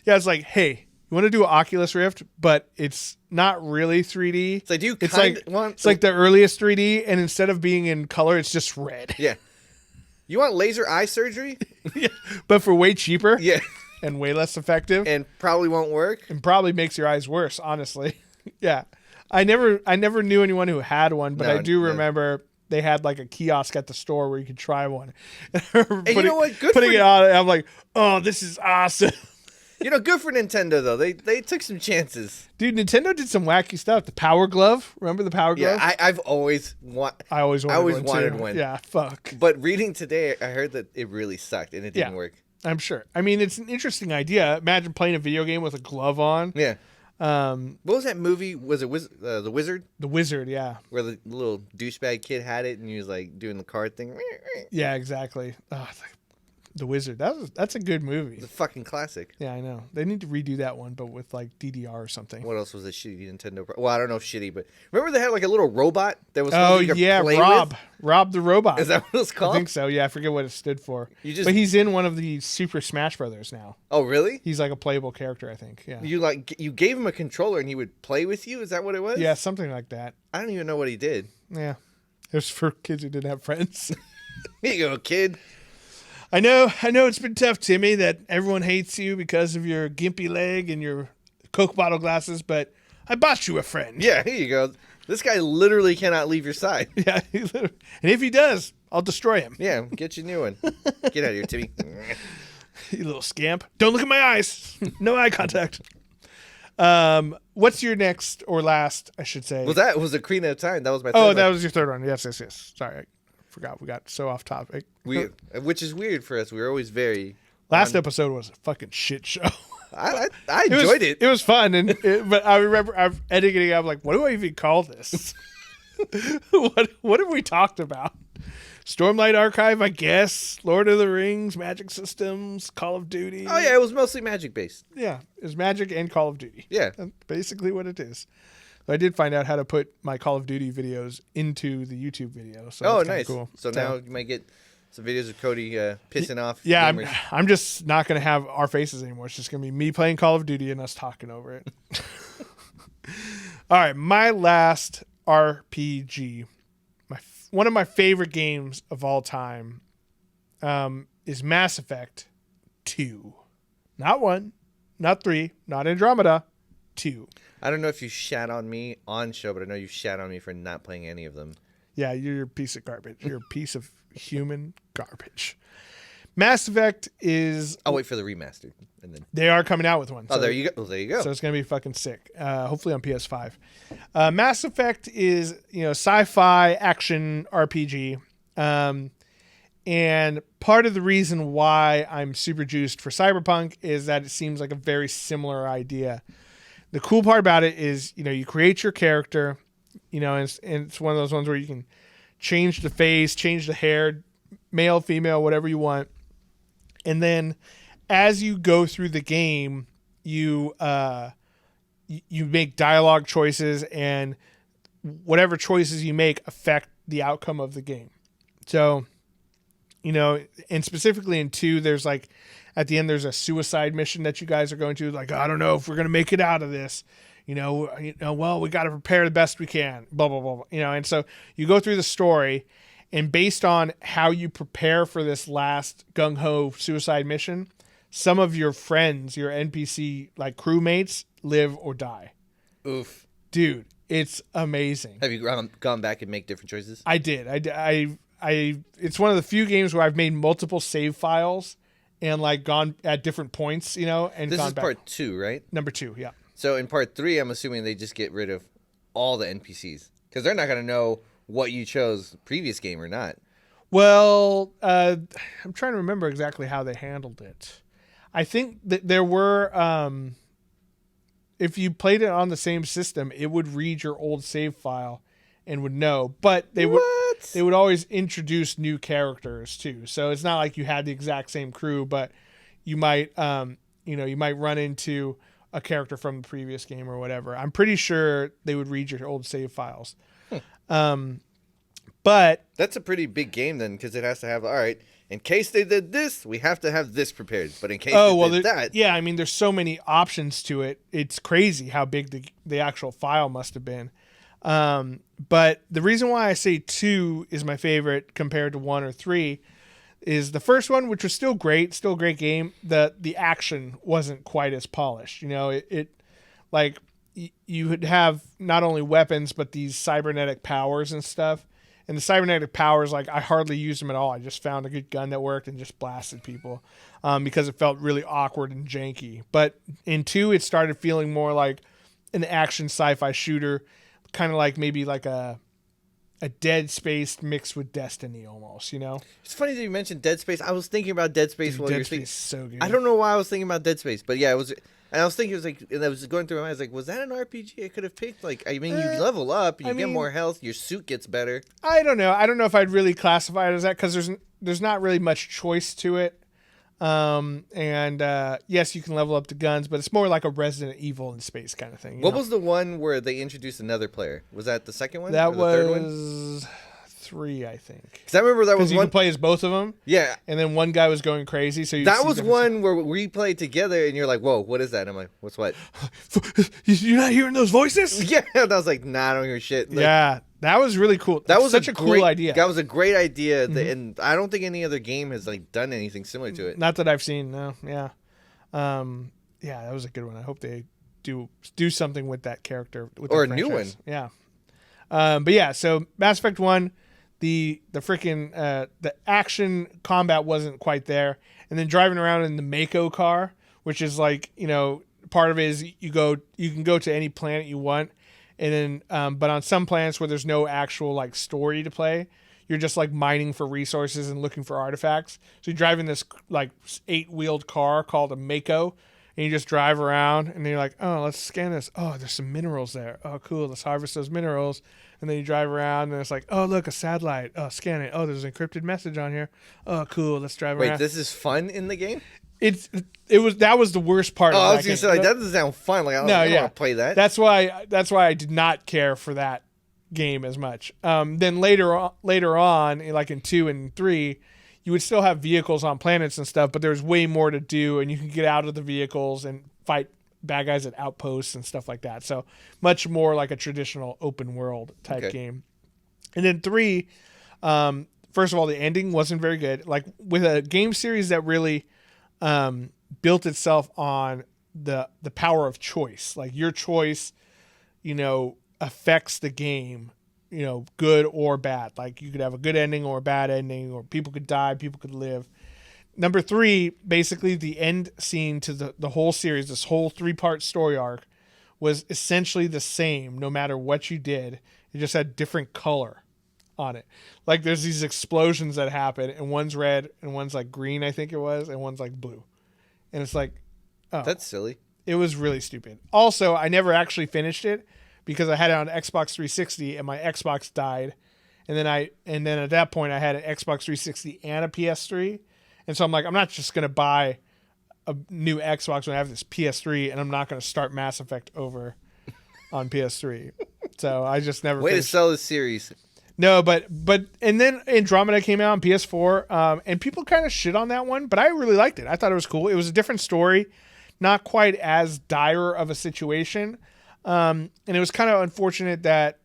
[SPEAKER 1] Yeah, it's like, hey, you want to do an Oculus Rift, but it's not really 3D.
[SPEAKER 2] It's like,
[SPEAKER 1] it's like the earliest 3D, and instead of being in color, it's just red.
[SPEAKER 2] Yeah. You want laser eye surgery?
[SPEAKER 1] Yeah, but for way cheaper.
[SPEAKER 2] Yeah.
[SPEAKER 1] And way less effective.
[SPEAKER 2] And probably won't work.
[SPEAKER 1] And probably makes your eyes worse, honestly. Yeah. I never knew anyone who had one, but I do remember they had like a kiosk at the store where you could try one.
[SPEAKER 2] And you know what?
[SPEAKER 1] Putting it on, I'm like, oh, this is awesome.
[SPEAKER 2] Good for Nintendo, though. They took some chances.
[SPEAKER 1] Dude, Nintendo did some wacky stuff. The Power Glove. Remember the Power Glove?
[SPEAKER 2] Yeah, I've always wanted one.
[SPEAKER 1] Yeah, fuck.
[SPEAKER 2] But reading today, I heard that it really sucked and it didn't work.
[SPEAKER 1] I'm sure. I mean, it's an interesting idea. Imagine playing a video game with a glove on.
[SPEAKER 2] Yeah. What was that movie? Was it The Wizard?
[SPEAKER 1] The Wizard, yeah.
[SPEAKER 2] Where the little douchebag kid had it and he was like doing the card thing.
[SPEAKER 1] Yeah, exactly. Oh, it's like The Wizard. That's a good movie.
[SPEAKER 2] It's a fucking classic.
[SPEAKER 1] Yeah, I know. They need to redo that one, but with like DDR or something.
[SPEAKER 2] What else was a shitty Nintendo? Well, I don't know if shitty, but remember they had like a little robot that was supposed to play
[SPEAKER 1] Rob.
[SPEAKER 2] with?
[SPEAKER 1] Rob the Robot.
[SPEAKER 2] Is that what it's called?
[SPEAKER 1] I think so. Yeah, I forget what it stood for. But he's in one of the Super Smash Brothers now.
[SPEAKER 2] Oh, really?
[SPEAKER 1] He's like a playable character, I think. Yeah.
[SPEAKER 2] You gave him a controller and he would play with you? Is that what it was?
[SPEAKER 1] Yeah, something like that.
[SPEAKER 2] I don't even know what he did.
[SPEAKER 1] Yeah. It was for kids who didn't have friends.
[SPEAKER 2] Here you go, kid.
[SPEAKER 1] I know it's been tough, Timmy, that everyone hates you because of your gimpy leg and your Coke bottle glasses, but I bought you a friend.
[SPEAKER 2] Yeah, here you go. This guy literally cannot leave your side.
[SPEAKER 1] Yeah, and if he does, I'll destroy him.
[SPEAKER 2] Yeah, get you a new one. Get out of here, Timmy.
[SPEAKER 1] You little scamp. Don't look at my eyes. No eye contact. What's your next or last, I should say?
[SPEAKER 2] Well, that was Ocarina of Time. That was my third
[SPEAKER 1] one. That was your third one. Yes. Sorry, I forgot. We got so off topic.
[SPEAKER 2] Which is weird for us. We were always very...
[SPEAKER 1] Last episode was a fucking shit show.
[SPEAKER 2] I enjoyed it.
[SPEAKER 1] It was fun, but I remember I'm editing it. I'm like, what do I even call this? What have we talked about? Stormlight Archive, I guess. Lord of the Rings, Magic Systems, Call of Duty.
[SPEAKER 2] Oh yeah, it was mostly Magic based.
[SPEAKER 1] Yeah, it was Magic and Call of Duty.
[SPEAKER 2] Yeah.
[SPEAKER 1] That's basically what it is. So I did find out how to put my Call of Duty videos into the YouTube video. So that's
[SPEAKER 2] nice.
[SPEAKER 1] Cool.
[SPEAKER 2] So now you might get some videos of Cody pissing off.
[SPEAKER 1] Yeah,
[SPEAKER 2] gamers.
[SPEAKER 1] I'm just not going to have our faces anymore. It's just going to be me playing Call of Duty and us talking over it. All right, my last RPG, one of my favorite games of all time, is Mass Effect 2. Not 1, not 3, not Andromeda, 2.
[SPEAKER 2] I don't know if you shat on me on show, but I know you shat on me for not playing any of them.
[SPEAKER 1] Yeah, you're a piece of garbage. You're a piece of human garbage. Mass Effect is...
[SPEAKER 2] I'll wait for the remastered. And then
[SPEAKER 1] They are coming out with one.
[SPEAKER 2] Oh, there you go. Well, there you go.
[SPEAKER 1] So it's going to be fucking sick. Hopefully on PS5. Mass Effect is, sci-fi action RPG. And part of the reason why I'm super juiced for Cyberpunk is that it seems like a very similar idea. The cool part about it is, you create your character, and it's one of those ones where you can change the face, change the hair, male, female, whatever you want. And then as you go through the game, you make dialogue choices, and whatever choices you make affect the outcome of the game. So, and specifically in 2, there's like, at the end, there's a suicide mission that you guys are going to. Like, I don't know if we're going to make it out of this. Well, we got to prepare the best we can. Blah, blah, blah, blah. And so you go through the story, and based on how you prepare for this last gung-ho suicide mission, some of your friends, your NPC, like crewmates, live or die.
[SPEAKER 2] Oof.
[SPEAKER 1] Dude, it's amazing.
[SPEAKER 2] Have you gone back and make different choices?
[SPEAKER 1] I did. It's one of the few games where I've made multiple save files and like gone at different points, and
[SPEAKER 2] this
[SPEAKER 1] gone
[SPEAKER 2] is
[SPEAKER 1] back.
[SPEAKER 2] part 2, right?
[SPEAKER 1] Number 2, yeah.
[SPEAKER 2] So in part 3, I'm assuming they just get rid of all the NPCs because they're not going to know what you chose previous game or not.
[SPEAKER 1] Well, I'm trying to remember exactly how they handled it. I think that there were, if you played it on the same system, it would read your old save file and would know. But they would always introduce new characters too. So it's not like you had the exact same crew, but you might, you might run into a character from the previous game or whatever. I'm pretty sure they would read your old save files. But
[SPEAKER 2] that's a pretty big game then, because it has to have, all right, in case they did this, we have to have this prepared. But in case they did that.
[SPEAKER 1] Yeah, I mean, there's so many options to it. It's crazy how big the actual file must have been. But the reason why I say 2 is my favorite compared to 1 or 3 is the first one, which was still a great game. The action wasn't quite as polished. You would have not only weapons, but these cybernetic powers and stuff. And the cybernetic powers, like, I hardly used them at all. I just found a good gun that worked and just blasted people because it felt really awkward and janky. But in 2, it started feeling more like an action sci-fi shooter, kind of like maybe like a Dead Space mixed with Destiny almost,
[SPEAKER 2] It's funny that you mentioned Dead Space. I was thinking about Dead Space while you're thinking.
[SPEAKER 1] So good.
[SPEAKER 2] I don't know why I was thinking about Dead Space, but yeah, it was. And I was thinking, it was like, and I was going through my mind, I was like, was that an RPG I could have picked? Like, I mean, you level up, you get more health, your suit gets better.
[SPEAKER 1] I don't know. I don't know if I'd really classify it as that because there's not really much choice to it. Yes, you can level up the guns, but it's more like a Resident Evil in space kind of thing.
[SPEAKER 2] What was the one where they introduced another player? Was that the second one?
[SPEAKER 1] That
[SPEAKER 2] or the third one?
[SPEAKER 1] was 3, I think.
[SPEAKER 2] Because I remember that was
[SPEAKER 1] you
[SPEAKER 2] one.
[SPEAKER 1] Can play as both of them.
[SPEAKER 2] Yeah.
[SPEAKER 1] And then one guy was going crazy. So
[SPEAKER 2] that was one where we played together, and you're like, "Whoa, what is that?" And I'm like, "What's what?"
[SPEAKER 1] You're not hearing those voices?
[SPEAKER 2] Yeah. And I was like, "Nah, I don't hear shit." Like,
[SPEAKER 1] yeah, that was really cool.
[SPEAKER 2] That was
[SPEAKER 1] such a cool idea.
[SPEAKER 2] That was a great idea, and I don't think any other game has like done anything similar to it.
[SPEAKER 1] Not that I've seen. No. Yeah. Yeah, that was a good one. I hope they do something with that character
[SPEAKER 2] or a new one.
[SPEAKER 1] Yeah. But yeah, so Mass Effect 1. The freaking the action combat wasn't quite there, and then driving around in the Mako car, which is like part of it is you can go to any planet you want, and then but on some planets where there's no actual like story to play, you're just like mining for resources and looking for artifacts. So you're driving this like 8-wheeled car called a Mako, and you just drive around, and then you're like, oh, let's scan this. Oh, there's some minerals there. Oh, cool. Let's harvest those minerals. And then you drive around, and it's like, oh, look, a satellite. Oh, scan it. Oh, there's an encrypted message on here. Oh, cool. Let's drive around.
[SPEAKER 2] Wait, this is fun in the game?
[SPEAKER 1] That was the worst part.
[SPEAKER 2] Oh,
[SPEAKER 1] of
[SPEAKER 2] I was gonna say, like, that doesn't sound fun. Like, I don't want to play that.
[SPEAKER 1] That's why I did not care for that game as much. Then later on, like in 2 and 3, you would still have vehicles on planets and stuff, but there's way more to do, and you can get out of the vehicles and fight bad guys at outposts and stuff like that. So much more like a traditional open world type game. And then 3, first of all, the ending wasn't very good. Like with a game series that really built itself on the power of choice. Like your choice, affects the game, good or bad. Like you could have a good ending or a bad ending, or people could die, people could live. Number 3, basically the end scene to the whole series, this whole 3-part story arc, was essentially the same no matter what you did. It just had different color on it. Like there's these explosions that happen, and one's red and one's like green, I think it was, and one's like blue. And it's like, oh. That's
[SPEAKER 2] silly.
[SPEAKER 1] It was really stupid. Also, I never actually finished it because I had it on Xbox 360 and my Xbox died. And then at that point I had an Xbox 360 and a PS3. And so I'm like, I'm not just going to buy a new Xbox when I have this PS3, and I'm not going to start Mass Effect over on PS3. So I just never
[SPEAKER 2] finished. To sell the series.
[SPEAKER 1] No, but and then Andromeda came out on PS4, and people kind of shit on that one, but I really liked it. I thought it was cool. It was a different story, not quite as dire of a situation, and it was kind of unfortunate that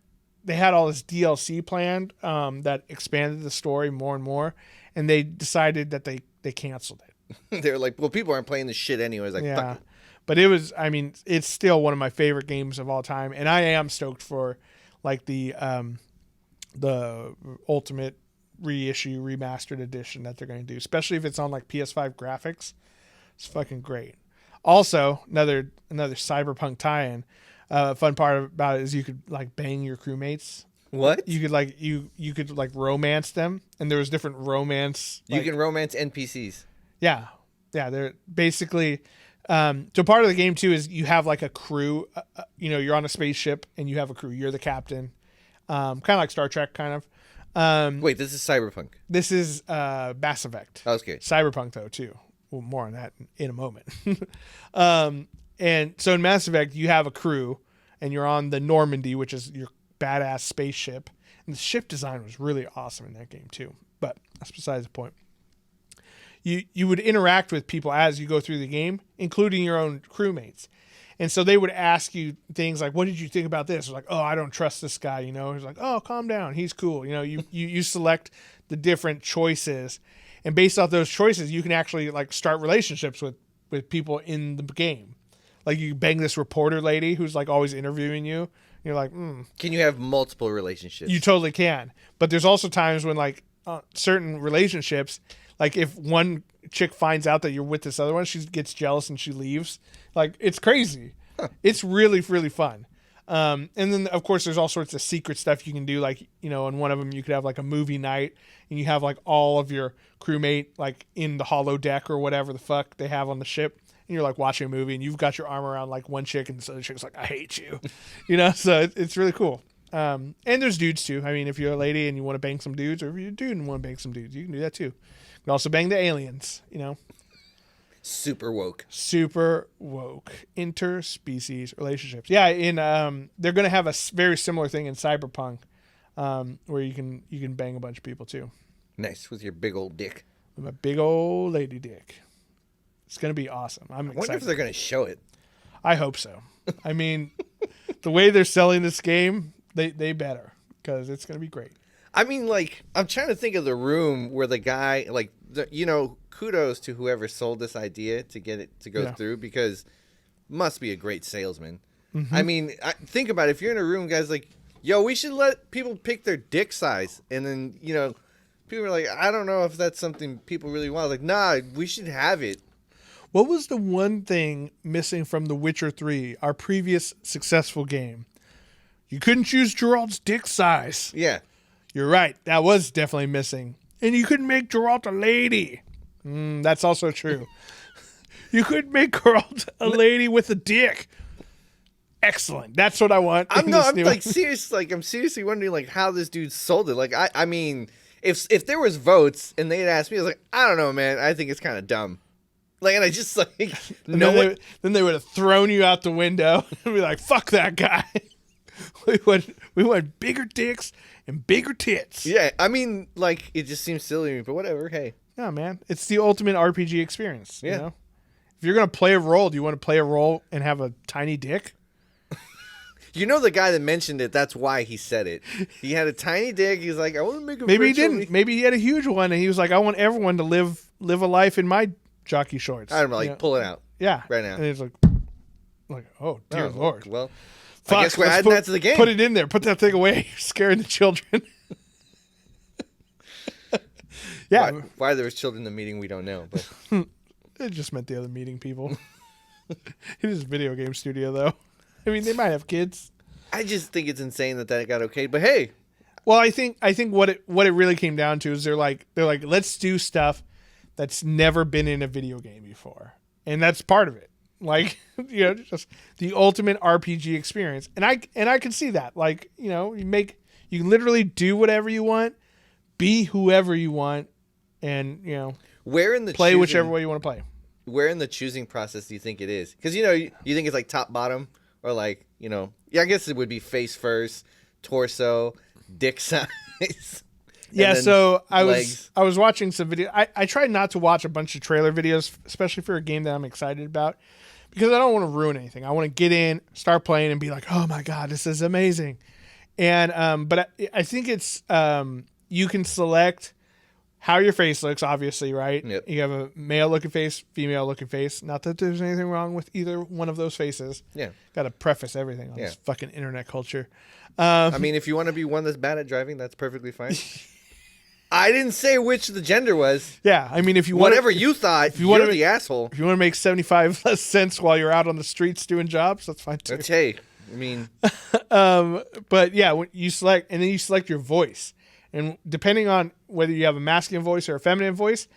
[SPEAKER 1] they had all this DLC planned that expanded the story more and more, and they decided that they canceled it.
[SPEAKER 2] They're like, well, people aren't playing this shit anyways. Like,
[SPEAKER 1] yeah, but it's still one of my favorite games of all time, and I am stoked for like the ultimate reissue remastered edition that they're going to do, especially if it's on like PS5 graphics. It's fucking great. Also, another Cyberpunk tie-in. Fun part about it is you could like bang your crewmates.
[SPEAKER 2] What?
[SPEAKER 1] You could like romance them, and there was different romance.
[SPEAKER 2] You can romance NPCs.
[SPEAKER 1] Yeah. They're basically. So part of the game too is you have like a crew. You're on a spaceship and you have a crew. You're the captain. Kind of like Star Trek, kind of.
[SPEAKER 2] Wait, this is Cyberpunk.
[SPEAKER 1] This is Mass Effect.
[SPEAKER 2] That was good.
[SPEAKER 1] Cyberpunk though too. Well, more on that in a moment. And so in Mass Effect, you have a crew, and you're on the Normandy, which is your badass spaceship. And the ship design was really awesome in that game too. But that's besides the point. You would interact with people as you go through the game, including your own crewmates. And so they would ask you things like, what did you think about this? Or like, oh, I don't trust this guy. He's like, oh, calm down. He's cool. You select the different choices. And based off those choices, you can actually like start relationships with people in the game. Like you bang this reporter lady who's like always interviewing you. You're like,
[SPEAKER 2] Can you have multiple relationships?
[SPEAKER 1] You totally can. But there's also times when like certain relationships, like if one chick finds out that you're with this other one, she gets jealous and she leaves. Like it's crazy. Huh. It's really, really fun. And then of course there's all sorts of secret stuff you can do. Like, on one of them you could have like a movie night and you have like all of your crewmate like in the holo deck or whatever the fuck they have on the ship. And you're like watching a movie and you've got your arm around like one chick and this other chick's like, I hate you. So it's really cool. And there's dudes too. I mean, if you're a lady and you want to bang some dudes, or if you're a dude and want to bang some dudes, you can do that too. You can also bang the aliens,
[SPEAKER 2] Super woke.
[SPEAKER 1] Interspecies relationships. Yeah, they're going to have a very similar thing in Cyberpunk, where you can bang a bunch of people too.
[SPEAKER 2] Nice, with your big old dick.
[SPEAKER 1] With my big old lady dick. It's going to be awesome. I'm excited.
[SPEAKER 2] I wonder if they're going to show it.
[SPEAKER 1] I hope so. I mean, the way they're selling this game, they better, because it's going to be great.
[SPEAKER 2] I mean, like, I'm trying to think of the room where the guy, like, kudos to whoever sold this idea to get it to go through, because must be a great salesman. Mm-hmm. I mean, think about it. If you're in a room, guys, like, yo, we should let people pick their dick size. And then, people are like, I don't know if that's something people really want. Like, nah, we should have it.
[SPEAKER 1] What was the one thing missing from The Witcher 3, our previous successful game? You couldn't choose Geralt's dick size.
[SPEAKER 2] Yeah.
[SPEAKER 1] You're right. That was definitely missing. And you couldn't make Geralt a lady. That's also true. You could make her a lady with a dick. Excellent. That's what I want.
[SPEAKER 2] I'm like serious. Like I'm seriously wondering like how this dude sold it. Like I mean, if there was votes and they'd asked me, I was like, I don't know, man. I think it's kind of dumb. Like, and I just like
[SPEAKER 1] then they would have thrown you out the window and be like, fuck that guy. we want bigger dicks and bigger tits.
[SPEAKER 2] Yeah, I mean, like it just seems silly to me, but whatever. Hey,
[SPEAKER 1] no, man, it's the ultimate RPG experience.
[SPEAKER 2] Yeah.
[SPEAKER 1] You know? If you're gonna play a role, do you want to play a role and have a tiny dick?
[SPEAKER 2] You know the guy that mentioned it. That's why he said it. He had a tiny dick. He's like, I want to make a.
[SPEAKER 1] Maybe he didn't. Maybe he had a huge one, and he was like, I want everyone to live a life in my jockey shorts.
[SPEAKER 2] I don't know, like pull it out.
[SPEAKER 1] Yeah,
[SPEAKER 2] right now.
[SPEAKER 1] And it's like, oh dear Lord.
[SPEAKER 2] Well,
[SPEAKER 1] fuck,
[SPEAKER 2] I guess we're adding that to the game.
[SPEAKER 1] Put it in there. Put that thing away. You're scaring the children. Yeah.
[SPEAKER 2] Why there was children in the meeting, we don't know. But
[SPEAKER 1] it just meant the other meeting people. It is a video game studio, though. I mean, they might have kids.
[SPEAKER 2] I just think it's insane that got okay. But hey,
[SPEAKER 1] well, I think what it really came down to is they're like let's do stuff that's never been in a video game before, and that's part of it. Like just the ultimate RPG experience, and I can see that. Like you literally do whatever you want, be whoever you want, and
[SPEAKER 2] where in the
[SPEAKER 1] play whichever way you want to play.
[SPEAKER 2] Where in the choosing process do you think it is? Because you think it's like top bottom, or like I guess it would be face first, torso, dick size.
[SPEAKER 1] Yeah, so I was watching some video. I tried not to watch a bunch of trailer videos, especially for a game that I'm excited about, because I don't want to ruin anything. I want to get in, start playing, and be like, oh my god, this is amazing. And but I think it's you can select how your face looks, obviously, right?
[SPEAKER 2] Yep.
[SPEAKER 1] You have a male-looking face, female-looking face. Not that there's anything wrong with either one of those faces.
[SPEAKER 2] Yeah.
[SPEAKER 1] Got to preface everything on this fucking internet culture.
[SPEAKER 2] I mean, if you want to be one that's bad at driving, that's perfectly fine. I didn't say which the gender was.
[SPEAKER 1] Yeah, I mean, if you
[SPEAKER 2] whatever you thought, you're the asshole.
[SPEAKER 1] If you want to make 75 less cents while you're out on the streets doing jobs, that's fine too.
[SPEAKER 2] Hey, I mean,
[SPEAKER 1] but yeah, when you select, and then you select your voice. And depending on whether you have a masculine voice or a feminine voice,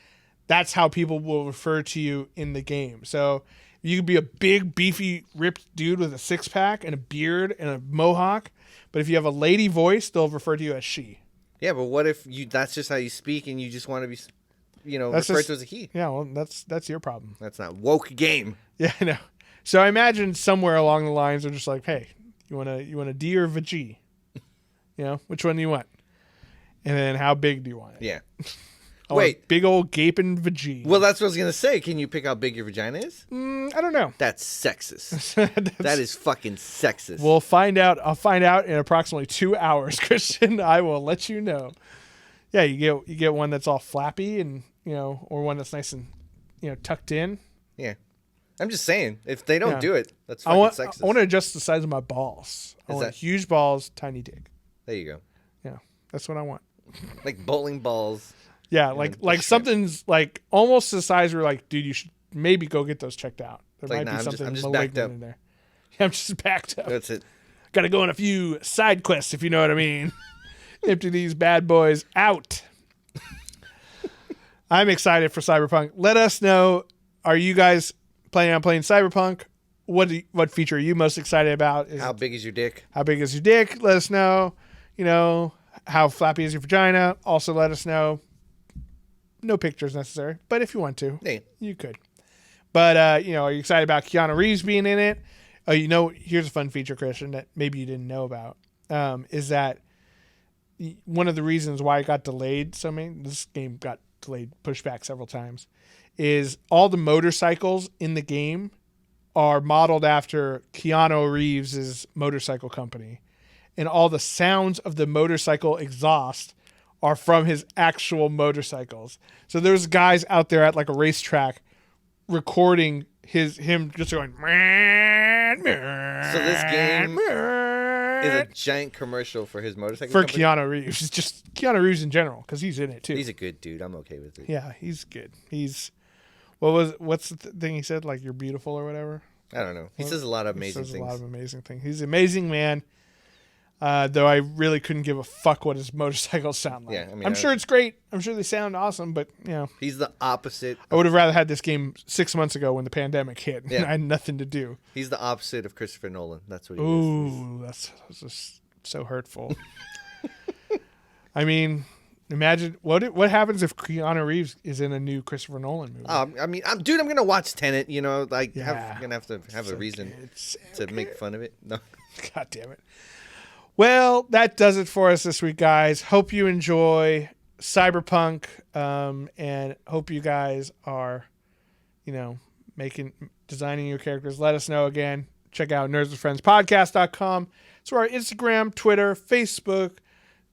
[SPEAKER 1] that's how people will refer to you in the game. So you could be a big, beefy, ripped dude with a six-pack and a beard and a mohawk. But if you have a lady voice, they'll refer to you as she.
[SPEAKER 2] Yeah, but what if that's just how you speak and you just want to be, referred to as a he?
[SPEAKER 1] Yeah, well, that's your problem.
[SPEAKER 2] That's not woke game.
[SPEAKER 1] Yeah, I know. So I imagine somewhere along the lines they're just like, hey, you want a D or a G? Which one do you want? And then how big do you want it?
[SPEAKER 2] Yeah.
[SPEAKER 1] Wait. Big old gaping vagina.
[SPEAKER 2] Well, that's what I was going to say. Can you pick how big your vagina is?
[SPEAKER 1] I don't know.
[SPEAKER 2] That's sexist. That is fucking sexist.
[SPEAKER 1] We'll find out. I'll find out in approximately 2 hours, Christian. I will let you know. Yeah, you get one that's all flappy and, or one that's nice and, tucked in.
[SPEAKER 2] Yeah. I'm just saying, if they don't do it, that's fucking sexist.
[SPEAKER 1] I want to adjust the size of my balls. I want huge balls, tiny dick.
[SPEAKER 2] There you go.
[SPEAKER 1] Yeah, that's what I want.
[SPEAKER 2] Like bowling balls.
[SPEAKER 1] Yeah, like something's like almost the size where like, dude, you should maybe go get those checked out. There might be something
[SPEAKER 2] I'm just backed up
[SPEAKER 1] in there. Yeah, I'm just backed up.
[SPEAKER 2] That's it.
[SPEAKER 1] Got to go on a few side quests, if you know what I mean. Empty these bad boys out. I'm excited for Cyberpunk. Let us know. Are you guys planning on playing Cyberpunk? What feature are you most excited about?
[SPEAKER 2] How big is your dick?
[SPEAKER 1] How big is your dick? Let us know. How flappy is your vagina? Also let us know. No pictures necessary, but if you want to, you could. But, are you excited about Keanu Reeves being in it? Here's a fun feature, Christian, that maybe you didn't know about, is that one of the reasons why it got delayed, this game got delayed, pushed back several times, is all the motorcycles in the game are modeled after Keanu Reeves' motorcycle company. And all the sounds of the motorcycle exhaust are from his actual motorcycles. So there's guys out there at like a racetrack recording him just going. So
[SPEAKER 2] this game is a giant commercial for his motorcycle
[SPEAKER 1] for
[SPEAKER 2] company?
[SPEAKER 1] Keanu Reeves. It's just Keanu Reeves in general because he's in it too.
[SPEAKER 2] He's a good dude. I'm okay with it.
[SPEAKER 1] Yeah, he's good. What's the thing he said? Like you're beautiful or whatever.
[SPEAKER 2] I don't know. He says a lot of amazing things.
[SPEAKER 1] A lot of amazing things. He's an amazing man. Though I really couldn't give a fuck what his motorcycles sound like.
[SPEAKER 2] Yeah, I mean,
[SPEAKER 1] I'm sure it's great. I'm sure they sound awesome, but
[SPEAKER 2] he's the opposite.
[SPEAKER 1] I would have rather had this game 6 months ago when the pandemic hit.
[SPEAKER 2] Yeah.
[SPEAKER 1] And I had nothing to do.
[SPEAKER 2] He's the opposite of Christopher Nolan. That's what he is.
[SPEAKER 1] Ooh, that's just so hurtful. I mean, imagine what happens if Keanu Reeves is in a new Christopher Nolan movie.
[SPEAKER 2] I mean, I'm gonna watch Tenet. I'm
[SPEAKER 1] Yeah.
[SPEAKER 2] gonna have to have a reason to make fun of it. No.
[SPEAKER 1] God damn it. Well, that does it for us this week, guys. Hope you enjoy Cyberpunk, and hope you guys are, designing your characters. Let us know again. Check out nerdswithfriendspodcast.com. It's our Instagram, Twitter, Facebook,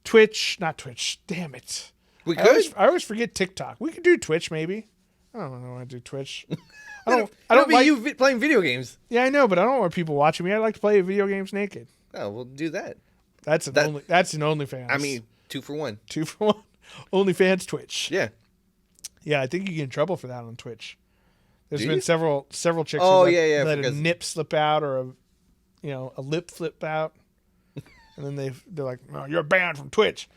[SPEAKER 1] Twitch. Not Twitch. Damn it. I always forget TikTok. We could do Twitch, maybe. I don't want to do Twitch. I don't like
[SPEAKER 2] you playing video games.
[SPEAKER 1] Yeah, I know, but I don't want people watching me. I like to play video games naked.
[SPEAKER 2] Oh, we'll do that.
[SPEAKER 1] That's an OnlyFans.
[SPEAKER 2] I mean, 2 for 1.
[SPEAKER 1] 2 for 1. OnlyFans Twitch.
[SPEAKER 2] Yeah.
[SPEAKER 1] Yeah, I think you get in trouble for that on Twitch. There's
[SPEAKER 2] Do
[SPEAKER 1] been
[SPEAKER 2] you?
[SPEAKER 1] several chicks
[SPEAKER 2] Oh,
[SPEAKER 1] who
[SPEAKER 2] yeah,
[SPEAKER 1] let a
[SPEAKER 2] because-
[SPEAKER 1] nip slip out or a lip flip out. And then they're like, "No, you're banned from Twitch.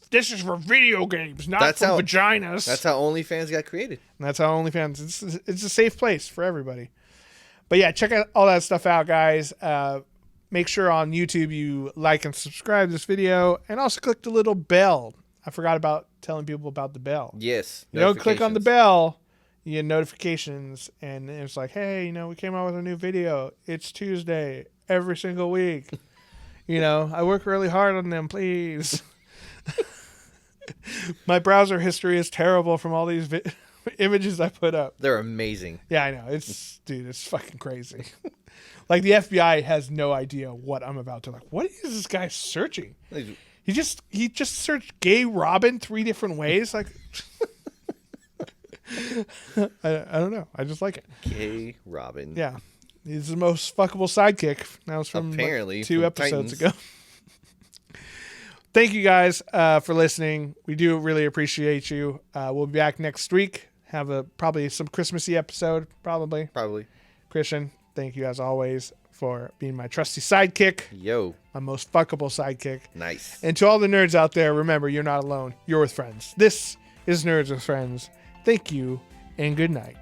[SPEAKER 1] This is for video games, not for vaginas."
[SPEAKER 2] That's how OnlyFans got created.
[SPEAKER 1] And that's how OnlyFans. It's a safe place for everybody. But yeah, check out all that stuff out, guys. Make sure on YouTube you like and subscribe to this video, and also click the little bell. I forgot about telling people about the bell.
[SPEAKER 2] Yes.
[SPEAKER 1] You don't click on the bell, you get notifications, and it's like, hey, we came out with a new video. It's Tuesday every single week. I work really hard on them, please. My browser history is terrible from all these images I put up.
[SPEAKER 2] They're amazing.
[SPEAKER 1] Yeah, I know. It's fucking crazy. Like the FBI has no idea what I'm about to What is this guy searching? He just searched gay Robin 3 different ways. Like, I don't know. I just like it.
[SPEAKER 2] Gay Robin.
[SPEAKER 1] Yeah, he's the most fuckable sidekick. That was from
[SPEAKER 2] apparently
[SPEAKER 1] 2
[SPEAKER 2] from
[SPEAKER 1] episodes
[SPEAKER 2] Titans.
[SPEAKER 1] ago. Thank you guys for listening. We do really appreciate you. We'll be back next week. Have probably some Christmassy episode. Probably. Christian, thank you as always for being my trusty sidekick.
[SPEAKER 2] Yo.
[SPEAKER 1] My most fuckable sidekick.
[SPEAKER 2] Nice.
[SPEAKER 1] And to all the nerds out there, remember, you're not alone. You're with friends. This is Nerds with Friends. Thank you and good night.